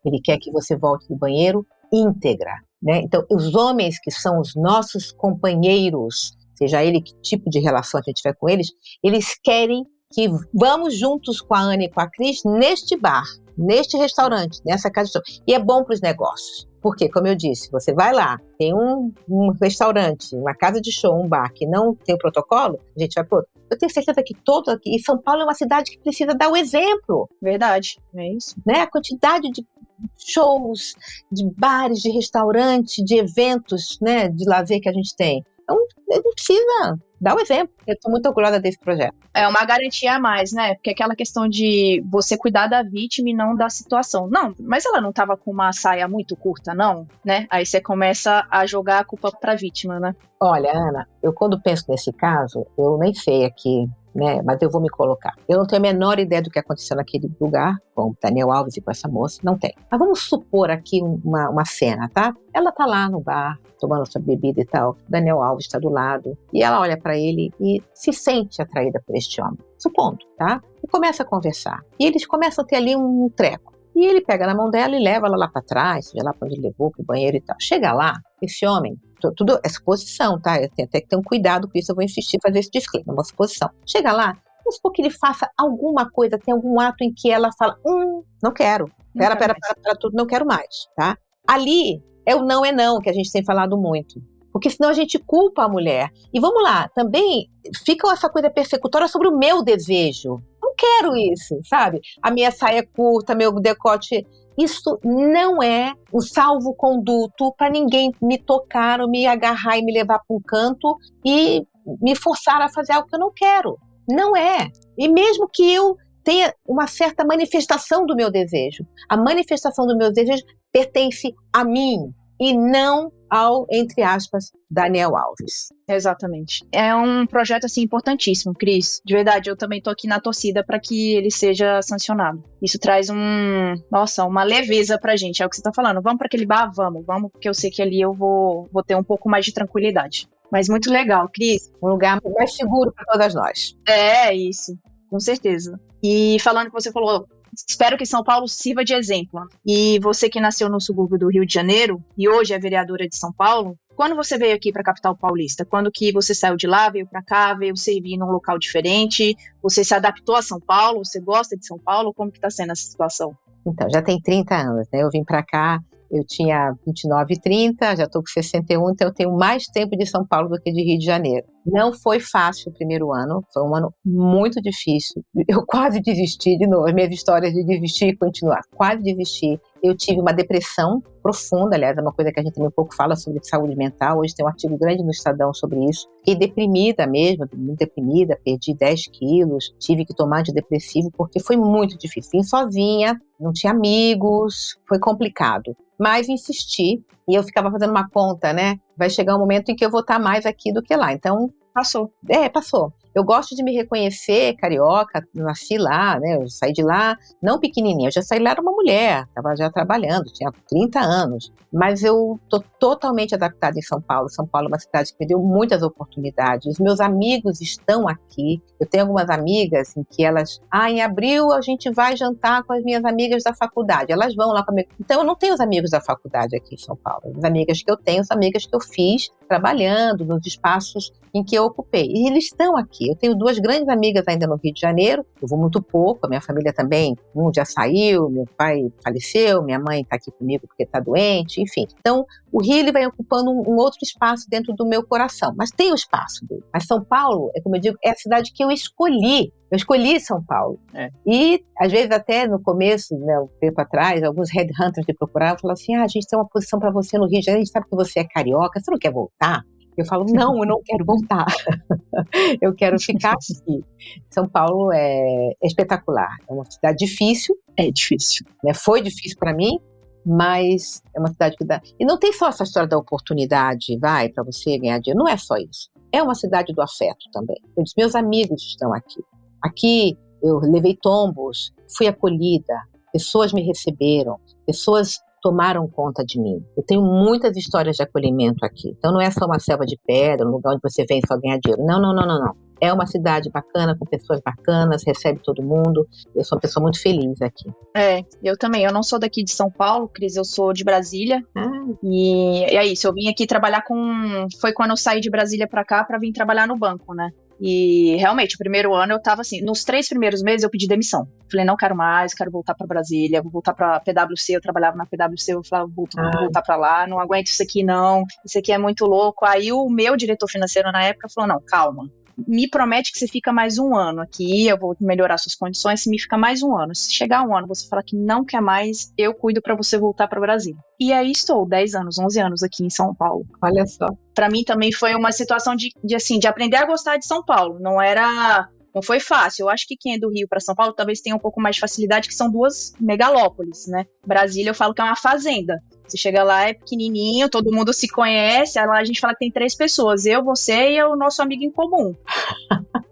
Ele quer que você volte do banheiro íntegra, né? Então, os homens que são os nossos companheiros, seja ele que tipo de relação a gente tiver com eles querem que vamos juntos com a Ana e com a Cris neste bar, neste restaurante, nessa casa de show. E é bom para os negócios. Porque, como eu disse, você vai lá, tem um restaurante, uma casa de show, um bar que não tem o protocolo, a gente vai pro outro. Eu tenho certeza que todo aqui, e São Paulo é uma cidade que precisa dar o exemplo. Verdade, é isso. Né? A quantidade de shows, de bares, de restaurantes, de eventos, né, de lazer que a gente tem. Então, a gente precisa dar o exemplo. Eu estou muito orgulhosa desse projeto. É uma garantia a mais, né? Porque aquela questão de você cuidar da vítima e não da situação. Não, mas ela não estava com uma saia muito curta, não? Né? Aí você começa a jogar a culpa para a vítima, né? Olha, Ana, eu quando penso nesse caso, eu nem sei aqui, né, mas eu vou me colocar. Eu não tenho a menor ideia do que aconteceu naquele lugar, com o Daniel Alves e com essa moça, não tem. Mas vamos supor aqui uma cena, tá? Ela tá lá no bar, tomando sua bebida e tal, Daniel Alves está do lado, e ela olha para ele e se sente atraída por este homem, supondo, tá? E começa a conversar. E eles começam a ter ali um treco. E ele pega na mão dela e leva ela lá para trás, seja lá para onde ele levou, pro banheiro e tal. Chega lá, esse homem, tudo é suposição, tá? Eu tenho até que ter um cuidado com isso, eu vou insistir em fazer esse disclaimer, é uma suposição. Chega lá, vamos supor que ele faça alguma coisa, tem algum ato em que ela fala, não quero, pera tudo, não quero mais, tá? Ali é o não é não, que a gente tem falado muito. Porque senão a gente culpa a mulher. E vamos lá, também fica essa coisa persecutória sobre o meu desejo. Não quero isso, sabe? A minha saia curta, meu decote. Isso não é um salvo-conduto para ninguém me tocar ou me agarrar e me levar para um canto e me forçar a fazer algo que eu não quero. Não é. E mesmo que eu tenha uma certa manifestação do meu desejo, a manifestação do meu desejo pertence a mim e não ao, entre aspas, Daniel Alves. Exatamente. É um projeto, assim, importantíssimo, Cris. De verdade, eu também tô aqui na torcida para que ele seja sancionado. Isso traz uma leveza pra gente. É o que você tá falando. Vamos para aquele bar? Vamos, porque eu sei que ali eu vou ter um pouco mais de tranquilidade. Mas muito legal, Cris. Um lugar mais seguro para todas nós. É isso, com certeza. E falando que você falou, espero que São Paulo sirva de exemplo. E você que nasceu no subúrbio do Rio de Janeiro e hoje é vereadora de São Paulo, quando você veio aqui para a capital paulista? Quando que você saiu de lá, veio para cá, veio servir num local diferente? Você se adaptou a São Paulo? Você gosta de São Paulo? Como que está sendo essa situação? Então, já tem 30 anos, né? Eu vim para cá, eu tinha 29 e 30, já estou com 61, então eu tenho mais tempo de São Paulo do que de Rio de Janeiro. Não foi fácil o primeiro ano, foi um ano muito difícil. Eu quase desisti de novo, as minhas histórias de desistir e continuar, quase desisti. Eu tive uma depressão profunda, aliás, é uma coisa que a gente também pouco fala sobre saúde mental. Hoje tem um artigo grande no Estadão sobre isso. Fiquei deprimida mesmo, muito deprimida, perdi 10 quilos, tive que tomar antidepressivo porque foi muito difícil. Vim sozinha, não tinha amigos, foi complicado. Mas insisti e eu ficava fazendo uma conta, né? Vai chegar um momento em que eu vou estar mais aqui do que lá. Então, passou. Passou. Eu gosto de me reconhecer carioca, nasci lá, né? Eu saí de lá, não pequenininha, eu já saí lá, era uma mulher, estava já trabalhando, tinha 30 anos. Mas eu estou totalmente adaptada em São Paulo. São Paulo é uma cidade que me deu muitas oportunidades. Os meus amigos estão aqui. Eu tenho algumas amigas em que elas, em abril a gente vai jantar com as minhas amigas da faculdade. Elas vão lá comigo. Então eu não tenho os amigos da faculdade aqui em São Paulo. As amigas que eu tenho, as amigas que eu fiz trabalhando nos espaços em que eu ocupei. E eles estão aqui. aqui. Eu tenho 2 grandes amigas ainda no Rio de Janeiro, eu vou muito pouco, a minha família também, um já saiu, meu pai faleceu, minha mãe está aqui comigo porque está doente, enfim. Então, o Rio ele vai ocupando um outro espaço dentro do meu coração, mas tem o espaço dele. Mas São Paulo, como eu digo, é a cidade que eu escolhi. Eu escolhi São Paulo. E, às vezes, até no começo, né, um tempo atrás, alguns headhunters me procuravam e falavam assim, a gente tem uma posição para você no Rio de Janeiro, a gente sabe que você é carioca, você não quer voltar? Eu falo, não, eu não quero voltar. Eu quero ficar aqui. São Paulo é espetacular. É uma cidade difícil. É difícil. Né? Foi difícil para mim, mas é uma cidade que dá... E não tem só essa história da oportunidade, para você ganhar dinheiro. Não é só isso. É uma cidade do afeto também. Os meus amigos estão aqui. Aqui eu levei tombos, fui acolhida, pessoas me receberam, pessoas tomaram conta de mim. Eu tenho muitas histórias de acolhimento aqui. Então não é só uma selva de pedra, um lugar onde você vem só ganhar dinheiro. Não. É uma cidade bacana, com pessoas bacanas, recebe todo mundo. Eu sou uma pessoa muito feliz aqui. Eu também. Eu não sou daqui de São Paulo, Cris, eu sou de Brasília. E é isso, eu vim aqui trabalhar Foi quando eu saí de Brasília pra cá pra vir trabalhar no banco, né? E realmente, o primeiro ano eu tava assim, nos 3 primeiros meses eu pedi demissão. Falei, não quero mais, quero voltar pra Brasília, vou voltar pra PwC, eu trabalhava na PwC, eu falava, vou voltar pra lá, não aguento isso aqui não, isso aqui é muito louco. Aí o meu diretor financeiro na época falou, não, calma, me promete que você fica mais 1 ano aqui, eu vou melhorar suas condições, se me fica mais 1 ano. Se chegar 1 ano, você falar que não quer mais, eu cuido pra você voltar pra Brasília. E aí estou, 10 anos, 11 anos aqui em São Paulo. Olha só. Pra mim também foi uma situação de aprender a gostar de São Paulo. Não foi fácil. Eu acho que quem é do Rio para São Paulo talvez tenha um pouco mais de facilidade, que são 2 megalópolis, né? Brasília eu falo que é uma fazenda. Você chega lá, é pequenininho, todo mundo se conhece, aí lá a gente fala que tem 3 pessoas, eu, você e o nosso amigo em comum.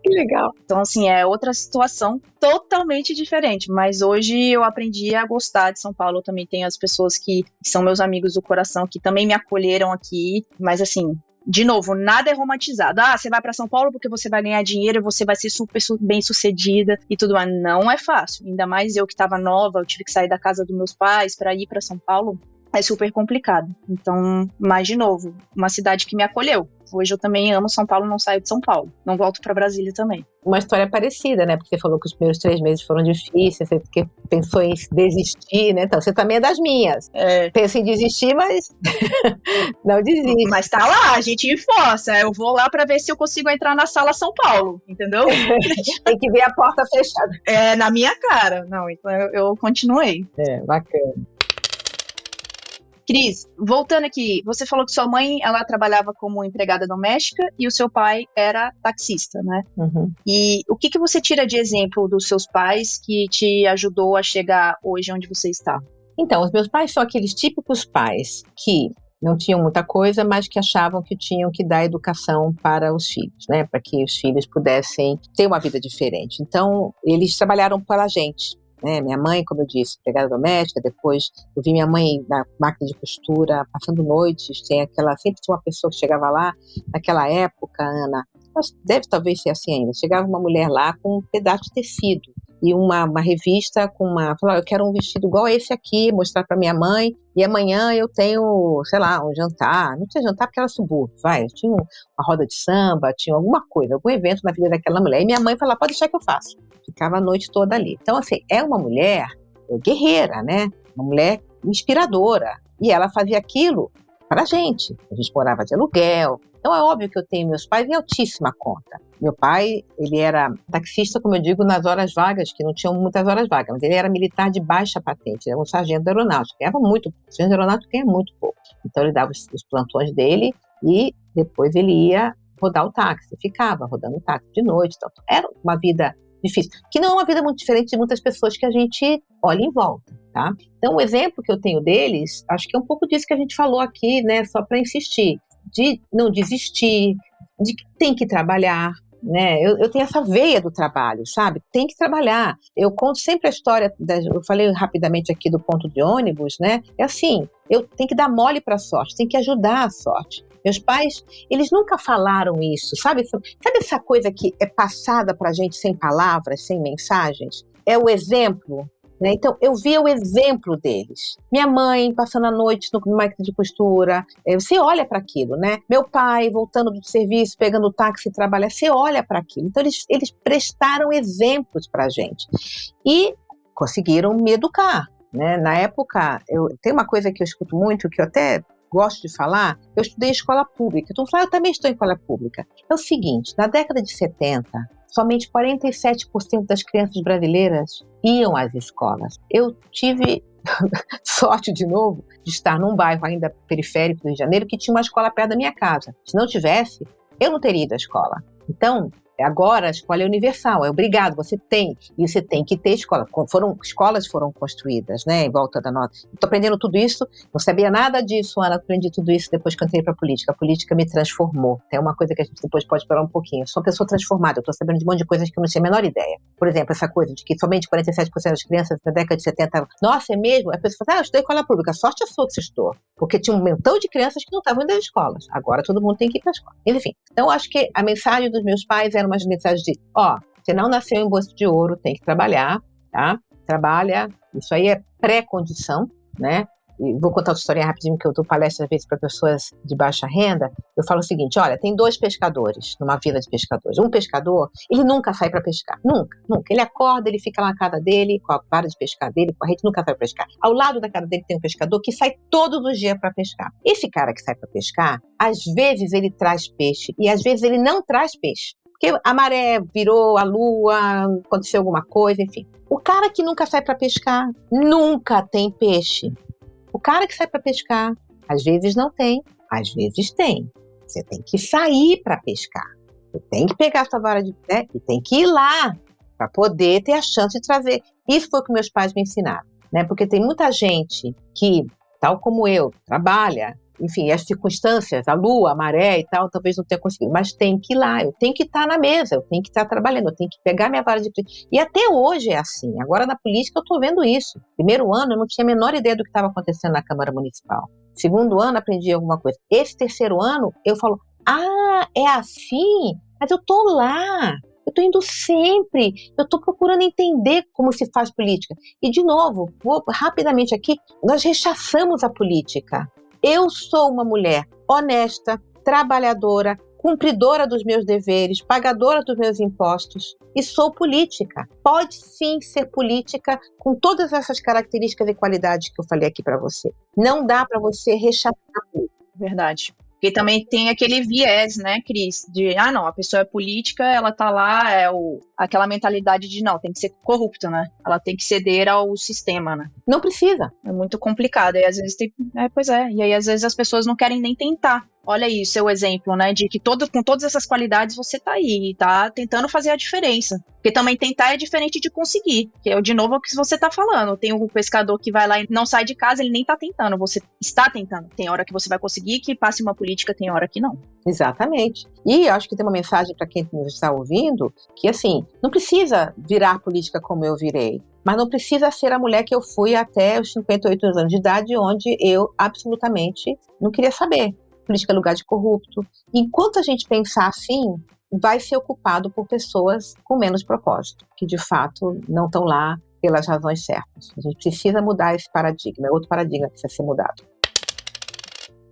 Que legal. Então, assim, é outra situação totalmente diferente, mas hoje eu aprendi a gostar de São Paulo. Eu também tenho as pessoas que são meus amigos do coração, que também me acolheram aqui, mas assim... De novo, nada é romantizado. Você vai para São Paulo porque você vai ganhar dinheiro, você vai ser super bem sucedida e tudo mais. Não é fácil. Ainda mais eu que estava nova, eu tive que sair da casa dos meus pais para ir para São Paulo. É super complicado. Então, mas de novo, uma cidade que me acolheu. Hoje eu também amo São Paulo, não saio de São Paulo. Não volto para Brasília também. Uma história parecida, né? Porque você falou que os primeiros 3 meses foram difíceis, você pensou em desistir, né? Então, você também é das minhas. Pensa em desistir, mas não desiste. Mas tá lá, a gente enforça. Eu vou lá para ver se eu consigo entrar na sala São Paulo, entendeu? Tem que ver a porta fechada. É, na minha cara. Não, então eu continuei. Bacana. Cris, voltando aqui, você falou que sua mãe, ela trabalhava como empregada doméstica e o seu pai era taxista, né? Uhum. E o que você tira de exemplo dos seus pais que te ajudou a chegar hoje onde você está? Então, os meus pais são aqueles típicos pais que não tinham muita coisa, mas que achavam que tinham que dar educação para os filhos, né? Para que os filhos pudessem ter uma vida diferente. Então, eles trabalharam para a gente. Minha mãe, como eu disse, empregada doméstica, depois eu vi minha mãe na máquina de costura, passando noites, sempre tinha uma pessoa que chegava lá, naquela época, Ana, talvez ser assim ainda, chegava uma mulher lá com um pedaço de tecido e uma revista falou, eu quero um vestido igual a esse aqui, mostrar para minha mãe, e amanhã eu tenho, sei lá, um jantar, não tinha jantar porque era subúrbio, eu tinha uma roda de samba, tinha alguma coisa, algum evento na vida daquela mulher, e minha mãe falava, pode deixar que eu faço. Ficava a noite toda ali. Então, assim, é uma mulher guerreira, né? Uma mulher inspiradora. E ela fazia aquilo para a gente. A gente morava de aluguel. Então, é óbvio que eu tenho meus pais em altíssima conta. Meu pai, ele era taxista, como eu digo, nas horas vagas, que não tinham muitas horas vagas, mas ele era militar de baixa patente, era um sargento da aeronáutica. Ganhava muito pouco. O sargento da aeronáutica ganha muito pouco. Então, ele dava os plantões dele e depois ele ia rodar o táxi. Ficava rodando o táxi de noite. Então, era uma vida difícil, que não é uma vida muito diferente de muitas pessoas que a gente olha em volta, tá? Então, o exemplo que eu tenho deles, acho que é um pouco disso que a gente falou aqui, né? Só para insistir, de não desistir, de que tem que trabalhar, né? Eu tenho essa veia do trabalho, sabe? Tem que trabalhar. Eu conto sempre a história, eu falei rapidamente aqui do ponto de ônibus, né? É assim, eu tenho que dar mole para a sorte, tenho que ajudar a sorte. Meus pais, eles nunca falaram isso, sabe essa coisa que é passada pra gente sem palavras, sem mensagens? É o exemplo, né? Então, eu via o exemplo deles. Minha mãe passando a noite no máquina de costura, você olha para aquilo, né? Meu pai voltando do serviço, pegando o táxi e trabalhar, você olha para aquilo. Então, eles prestaram exemplos para a gente e conseguiram me educar, né? Na época, tem uma coisa que eu escuto muito, que eu até gosto de falar, eu estudei em escola pública. Então, eu também estou em escola pública. É o seguinte, na década de 70, somente 47% das crianças brasileiras iam às escolas. Eu tive sorte, de novo, de estar num bairro ainda periférico do Rio de Janeiro que tinha uma escola perto da minha casa. Se não tivesse, eu não teria ido à escola. Então, agora a escola é universal, é obrigado, você tem que ter escola. Escolas foram construídas, né, em volta da nossa. Estou aprendendo tudo isso, não sabia nada disso, Ana, aprendi tudo isso depois que eu entrei para a política. A política me transformou. Tem uma coisa que a gente depois pode falar um pouquinho. Eu sou uma pessoa transformada, eu estou sabendo de um monte de coisas que eu não tinha a menor ideia. Por exemplo, essa coisa de que somente 47% das crianças na década de 70, nossa, é mesmo? A pessoa fala, eu estudei em escola pública, sorte a sua que você estudou. Porque tinha um montão de crianças que não estavam indo às escolas. Agora todo mundo tem que ir para a escola. Enfim, então acho que a mensagem dos meus pais era umas mensagens de, você não nasceu em bolsa de ouro, tem que trabalhar, tá? Trabalha, isso aí é pré-condição, né? E vou contar outra historinha rapidinho, que eu dou palestra às vezes para pessoas de baixa renda. Eu falo o seguinte, olha, tem 2 pescadores numa vila de pescadores. Um pescador, ele nunca sai para pescar, nunca. Ele acorda, ele fica lá na casa dele, com a vara de pescar dele, com a rede, nunca sai para pescar. Ao lado da casa dele tem um pescador que sai todos os dias para pescar. Esse cara que sai para pescar, às vezes ele traz peixe e às vezes ele não traz peixe. Porque a maré virou, a lua, aconteceu alguma coisa, enfim. O cara que nunca sai para pescar, nunca tem peixe. O cara que sai para pescar, às vezes não tem, às vezes tem. Você tem que sair para pescar. Você tem que pegar a sua vara de pé e tem que ir lá para poder ter a chance de trazer. Isso foi o que meus pais me ensinaram, né? Porque tem muita gente que, tal como eu, trabalha, enfim, as circunstâncias, a lua, a maré e tal, talvez não tenha conseguido, mas tem que ir lá, eu tenho que estar na mesa, eu tenho que estar trabalhando, eu tenho que pegar minha vara de... E até hoje é assim, agora na política eu estou vendo isso. Primeiro ano eu não tinha a menor ideia do que estava acontecendo na Câmara Municipal. Segundo ano aprendi alguma coisa. Esse terceiro ano eu falo, é assim? Mas eu estou lá, eu estou indo sempre, eu estou procurando entender como se faz política. E de novo, vou rapidamente aqui, nós rechaçamos a política. Eu sou uma mulher honesta, trabalhadora, cumpridora dos meus deveres, pagadora dos meus impostos e sou política. Pode sim ser política com todas essas características e qualidades que eu falei aqui para você. Não dá para você rechaçar. Verdade. Porque também tem aquele viés, né, Cris, de, não, a pessoa é política, ela tá lá, aquela mentalidade de, não, tem que ser corrupta, né? Ela tem que ceder ao sistema, né? Não precisa. É muito complicado, e às vezes tem... e aí às vezes as pessoas não querem nem tentar. Olha aí o seu exemplo, né, de que com todas essas qualidades você tá aí, tá tentando fazer a diferença. Porque também tentar é diferente de conseguir, que é de novo o que você tá falando. Tem um pescador que vai lá e não sai de casa, ele nem tá tentando, você está tentando. Tem hora que você vai conseguir, que passe uma política, tem hora que não. Exatamente. E eu acho que tem uma mensagem para quem nos está ouvindo, que assim, não precisa virar política como eu virei, mas não precisa ser a mulher que eu fui até os 58 anos de idade, onde eu absolutamente não queria saber. Política é lugar de corrupto. Enquanto a gente pensar assim, vai ser ocupado por pessoas com menos propósito, que de fato não estão lá pelas razões certas. A gente precisa mudar esse paradigma, é outro paradigma que precisa ser mudado.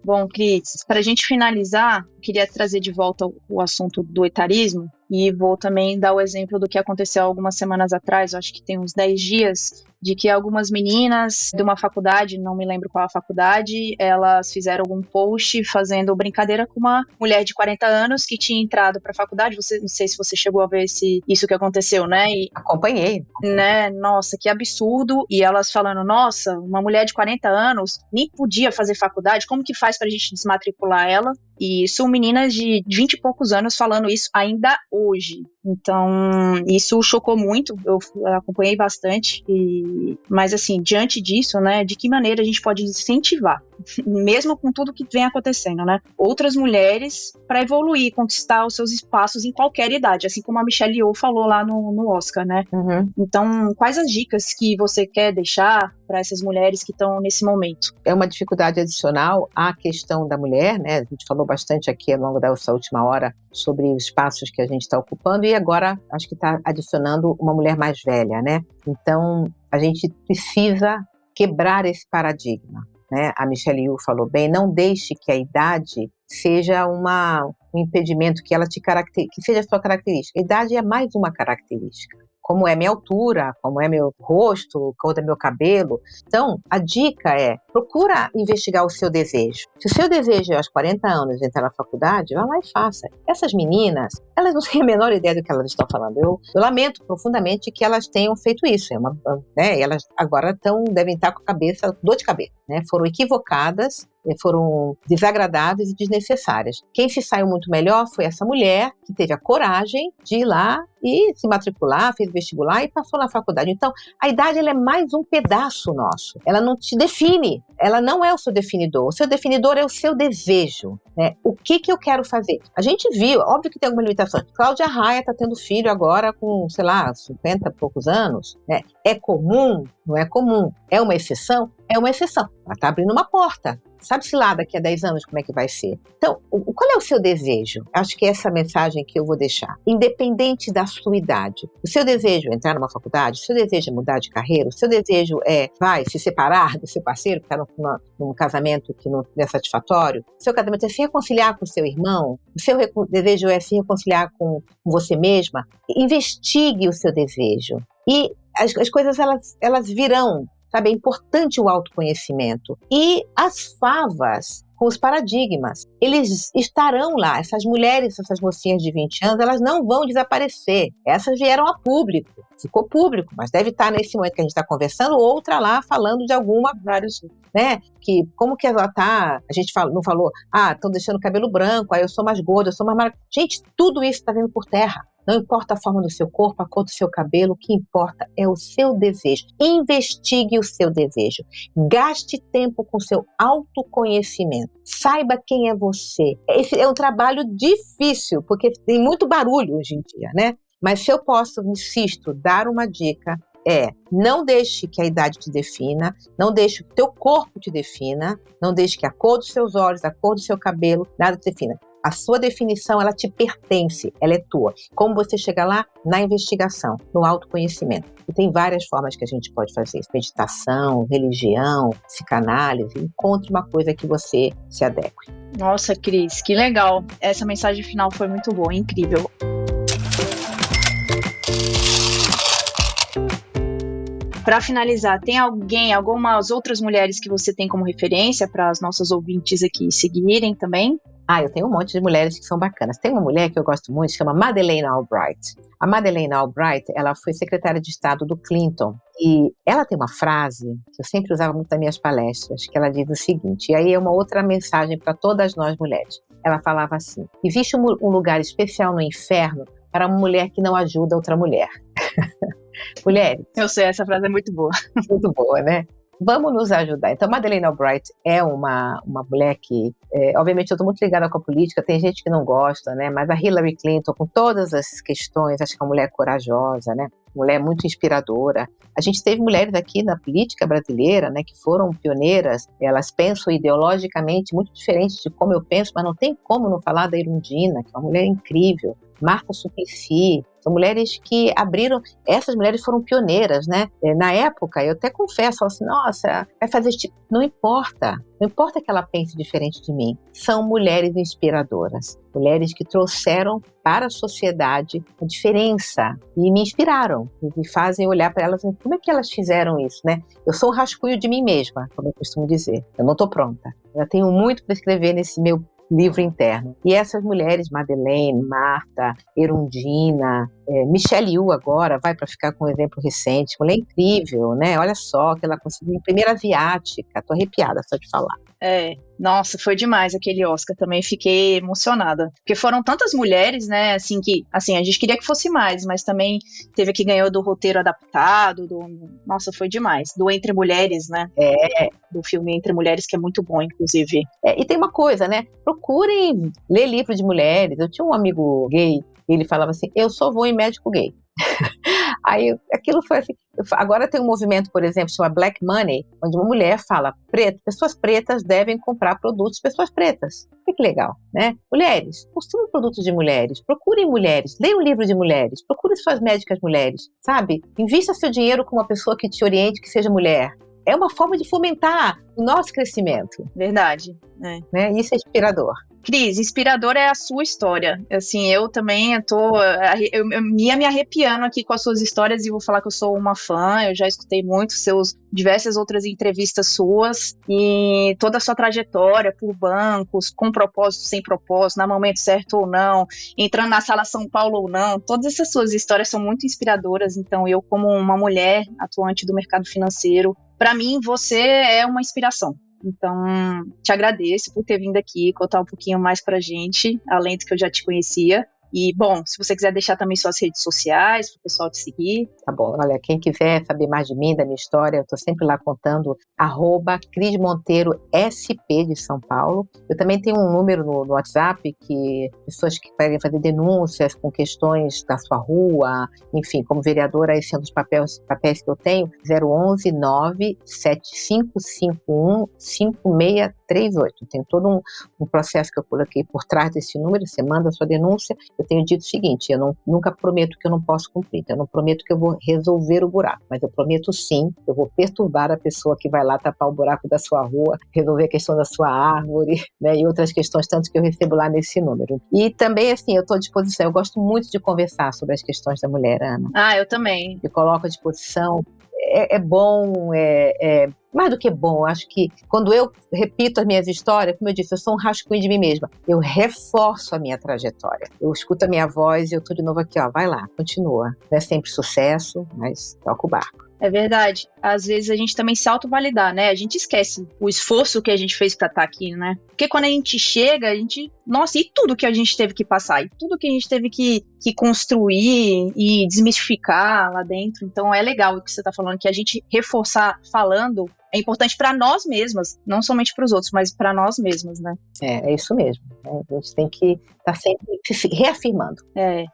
Bom, Cris, para a gente finalizar, queria trazer de volta o assunto do etarismo e vou também dar o exemplo do que aconteceu algumas semanas atrás, acho que tem uns 10 dias, de que algumas meninas de uma faculdade, não me lembro qual a faculdade, elas fizeram algum post fazendo brincadeira com uma mulher de 40 anos que tinha entrado para a faculdade. Não sei se você chegou a ver isso que aconteceu, né? E, acompanhei. Né? Nossa, que absurdo. E elas falando, nossa, uma mulher de 40 anos nem podia fazer faculdade, como que faz pra gente desmatricular ela? E são meninas de 20 e poucos anos falando isso ainda hoje. Então, isso chocou muito, eu acompanhei bastante. Mas, assim, diante disso, né, de que maneira a gente pode incentivar, mesmo com tudo que vem acontecendo, né, outras mulheres para evoluir, conquistar os seus espaços em qualquer idade, assim como a Michelle Yeoh falou lá no Oscar, né? Uhum. Então, quais as dicas que você quer deixar para essas mulheres que estão nesse momento? É uma dificuldade adicional à questão da mulher, né? A gente falou bastante aqui ao longo dessa última hora sobre os espaços que a gente está ocupando e agora acho que está adicionando uma mulher mais velha, né? Então, a gente precisa quebrar esse paradigma, né? A Michelle Yu falou bem, não deixe que a idade seja um impedimento, que seja a sua característica. A idade é mais uma característica. Como é minha altura, como é meu rosto, como é meu cabelo. Então, a dica é, procura investigar o seu desejo. Se o seu desejo é aos 40 anos entrar na faculdade, vá lá e faça. Essas meninas, elas não têm a menor ideia do que elas estão falando. Eu lamento profundamente que elas tenham feito isso. Elas agora devem estar com a cabeça, dor de cabeça, né? Foram equivocadas, foram desagradáveis e desnecessárias. Quem se saiu muito melhor foi essa mulher que teve a coragem de ir lá e se matricular, fez vestibular e passou na faculdade. Então, a idade ela é mais um pedaço nosso. Ela não te define, ela não é o seu definidor. O seu definidor é o seu desejo, né? O que eu quero fazer? A gente viu, óbvio que tem alguma limitação. Cláudia Raia está tendo filho agora com, 50 e poucos anos, né? É comum? Não é comum. É uma exceção? É uma exceção. Ela está abrindo uma porta. Sabe-se lá daqui a 10 anos como é que vai ser. Então, qual é o seu desejo? Acho que essa mensagem que eu vou deixar. Independente da sua idade. O seu desejo é entrar numa faculdade? O seu desejo é mudar de carreira? O seu desejo é, se separar do seu parceiro que está num casamento que não é satisfatório? O seu casamento é se reconciliar com o seu irmão? O seu desejo é se reconciliar com você mesma? Investigue o seu desejo. E as coisas, elas virão. Sabe, é importante o autoconhecimento. E as favas com os paradigmas, eles estarão lá. Essas mulheres, essas mocinhas de 20 anos, elas não vão desaparecer. Essas vieram a público, ficou público, mas deve estar nesse momento que a gente está conversando, outra lá falando de vários, né? Que como que ela tá, a gente não falou, estão deixando o cabelo branco, eu sou mais gorda, eu sou mais magra. Gente, tudo isso está vindo por terra. Não importa a forma do seu corpo, a cor do seu cabelo, o que importa é o seu desejo. Investigue o seu desejo. Gaste tempo com o seu autoconhecimento. Saiba quem é você. Esse é um trabalho difícil, porque tem muito barulho hoje em dia, né? Mas se eu posso, insisto, dar uma dica, não deixe que a idade te defina, não deixe que o teu corpo te defina, não deixe que a cor dos seus olhos, a cor do seu cabelo, nada te defina. A sua definição, ela te pertence, ela é tua. Como você chega lá? Na investigação, no autoconhecimento. E tem várias formas que a gente pode fazer isso. Meditação, religião, psicanálise. Encontre uma coisa que você se adeque. Nossa, Cris, que legal. Essa mensagem final foi muito boa, incrível. Para finalizar, tem algumas outras mulheres que você tem como referência para as nossas ouvintes aqui seguirem também? Eu tenho um monte de mulheres que são bacanas. Tem uma mulher que eu gosto muito, chama Madeleine Albright. A Madeleine Albright, ela foi secretária de Estado do Clinton. E ela tem uma frase que eu sempre usava muito nas minhas palestras, que ela diz o seguinte, e aí é uma outra mensagem para todas nós mulheres. Ela falava assim, existe um lugar especial no inferno para uma mulher que não ajuda outra mulher. Mulheres. Eu sei, essa frase é muito boa. Muito boa, né? Vamos nos ajudar. Então, Madeleine Albright é uma mulher que, obviamente, eu estou muito ligada com a política, tem gente que não gosta, né? Mas a Hillary Clinton, com todas as questões, acho que é uma mulher corajosa, né? Mulher muito inspiradora. A gente teve mulheres aqui na política brasileira, né, que foram pioneiras, elas pensam ideologicamente muito diferente de como eu penso, mas não tem como não falar da Erundina, que é uma mulher incrível. Marta Suplicy, são mulheres que abriram, essas mulheres foram pioneiras, né? Na época, eu até confesso, assim, nossa, vai fazer tipo, não importa que ela pense diferente de mim, são mulheres inspiradoras, mulheres que trouxeram para a sociedade a diferença e me inspiraram, me fazem olhar para elas, como é que elas fizeram isso, né? Eu sou um rascunho de mim mesma, como eu costumo dizer, eu não estou pronta, eu tenho muito para escrever nesse meu livro interno. E essas mulheres, Madeleine, Marta, Erundina, Michelle Yu agora, vai para ficar com um exemplo recente, mulher incrível, né? Olha só, que ela conseguiu em primeira asiática, tô arrepiada só de falar. Nossa, foi demais aquele Oscar também, fiquei emocionada, porque foram tantas mulheres, né, assim, que, assim, a gente queria que fosse mais, mas também teve a que ganhou do roteiro adaptado, nossa, foi demais, do Entre Mulheres, né, do filme Entre Mulheres, que é muito bom, inclusive. E tem uma coisa, né, procurem ler livro de mulheres, eu tinha um amigo gay, ele falava assim, eu só vou em médico gay. Aí aquilo foi assim, Agora tem um movimento, por exemplo, chama Black Money, onde uma mulher fala, pessoas pretas devem comprar produtos de pessoas pretas. Que legal, né? Mulheres, consumam produtos de mulheres, procurem mulheres, leiam um livro de mulheres, procurem suas médicas mulheres, sabe? Invista seu dinheiro com uma pessoa que te oriente, que seja mulher. É uma forma de fomentar o nosso crescimento. Verdade. Né? Isso é inspirador. Cris, inspirador é a sua história. Assim, eu também eu me arrepiando aqui com as suas histórias e vou falar que eu sou uma fã. Eu já escutei muito diversas outras entrevistas suas e toda a sua trajetória por bancos, com propósito, sem propósito, no momento certo ou não, entrando na sala São Paulo ou não. Todas essas suas histórias são muito inspiradoras. Então, eu como uma mulher atuante do mercado financeiro, para mim, você é uma inspiração. Então, te agradeço por ter vindo aqui contar um pouquinho mais pra gente, além do que eu já te conhecia. E, bom, se você quiser deixar também suas redes sociais para o pessoal te seguir. Tá bom, olha, quem quiser saber mais de mim, da minha história, eu tô sempre lá contando, @Cris Monteiro SP de São Paulo. Eu também tenho um número no WhatsApp que pessoas que querem fazer denúncias com questões da sua rua, enfim, como vereadora, esse é um dos papéis que eu tenho, 011 97551 5638. Tem todo um processo que eu coloquei por trás desse número, você manda a sua denúncia. Eu tenho dito o seguinte, eu nunca prometo que eu não posso cumprir, então eu não prometo que eu vou resolver o buraco, mas eu prometo sim, eu vou perturbar a pessoa que vai lá tapar o buraco da sua rua, resolver a questão da sua árvore, né, e outras questões, tanto que eu recebo lá nesse número. E também, assim, eu estou à disposição, eu gosto muito de conversar sobre as questões da mulher, Ana. Eu também. Me coloco à disposição. É bom, mais do que bom, acho que quando eu repito as minhas histórias, como eu disse, eu sou um rascunho de mim mesma, eu reforço a minha trajetória, eu escuto a minha voz e eu tô de novo aqui, vai lá, continua, não é sempre sucesso, mas toca o barco. É verdade. Às vezes a gente também se autovalidar, né? A gente esquece o esforço que a gente fez pra estar aqui, né? Porque quando a gente chega, nossa, e tudo que a gente teve que passar, e tudo que a gente teve que construir e desmistificar lá dentro. Então é legal o que você tá falando, que a gente reforçar falando é importante para nós mesmas, não somente para os outros, mas para nós mesmas, né? É isso mesmo. A gente tem que estar sempre se reafirmando.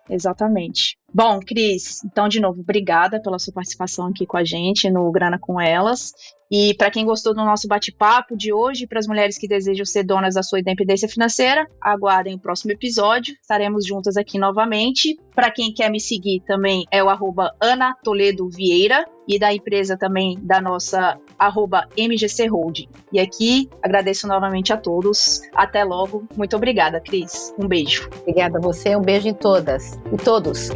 Exatamente. Bom, Cris, então, de novo, obrigada pela sua participação aqui com a gente no Grana com Elas. E para quem gostou do nosso bate-papo de hoje, para as mulheres que desejam ser donas da sua independência financeira, aguardem o próximo episódio. Estaremos juntas aqui novamente. Para quem quer me seguir também é o @AnaToledoVieira e da empresa também da nossa @MGC Holding. E aqui agradeço novamente a todos. Até logo. Muito obrigada, Cris. Um beijo. Obrigada a você. Um beijo em todas e todos.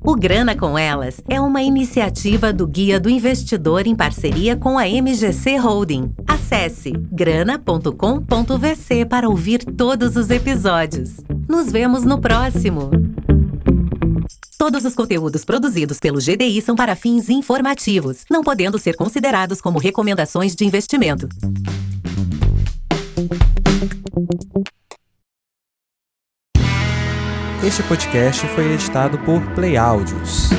O Grana com Elas é uma iniciativa do Guia do Investidor em parceria com a MGC Holding. Acesse grana.com.vc para ouvir todos os episódios. Nos vemos no próximo! Todos os conteúdos produzidos pelo GDI são para fins informativos, não podendo ser considerados como recomendações de investimento. Este podcast foi editado por Play Áudios.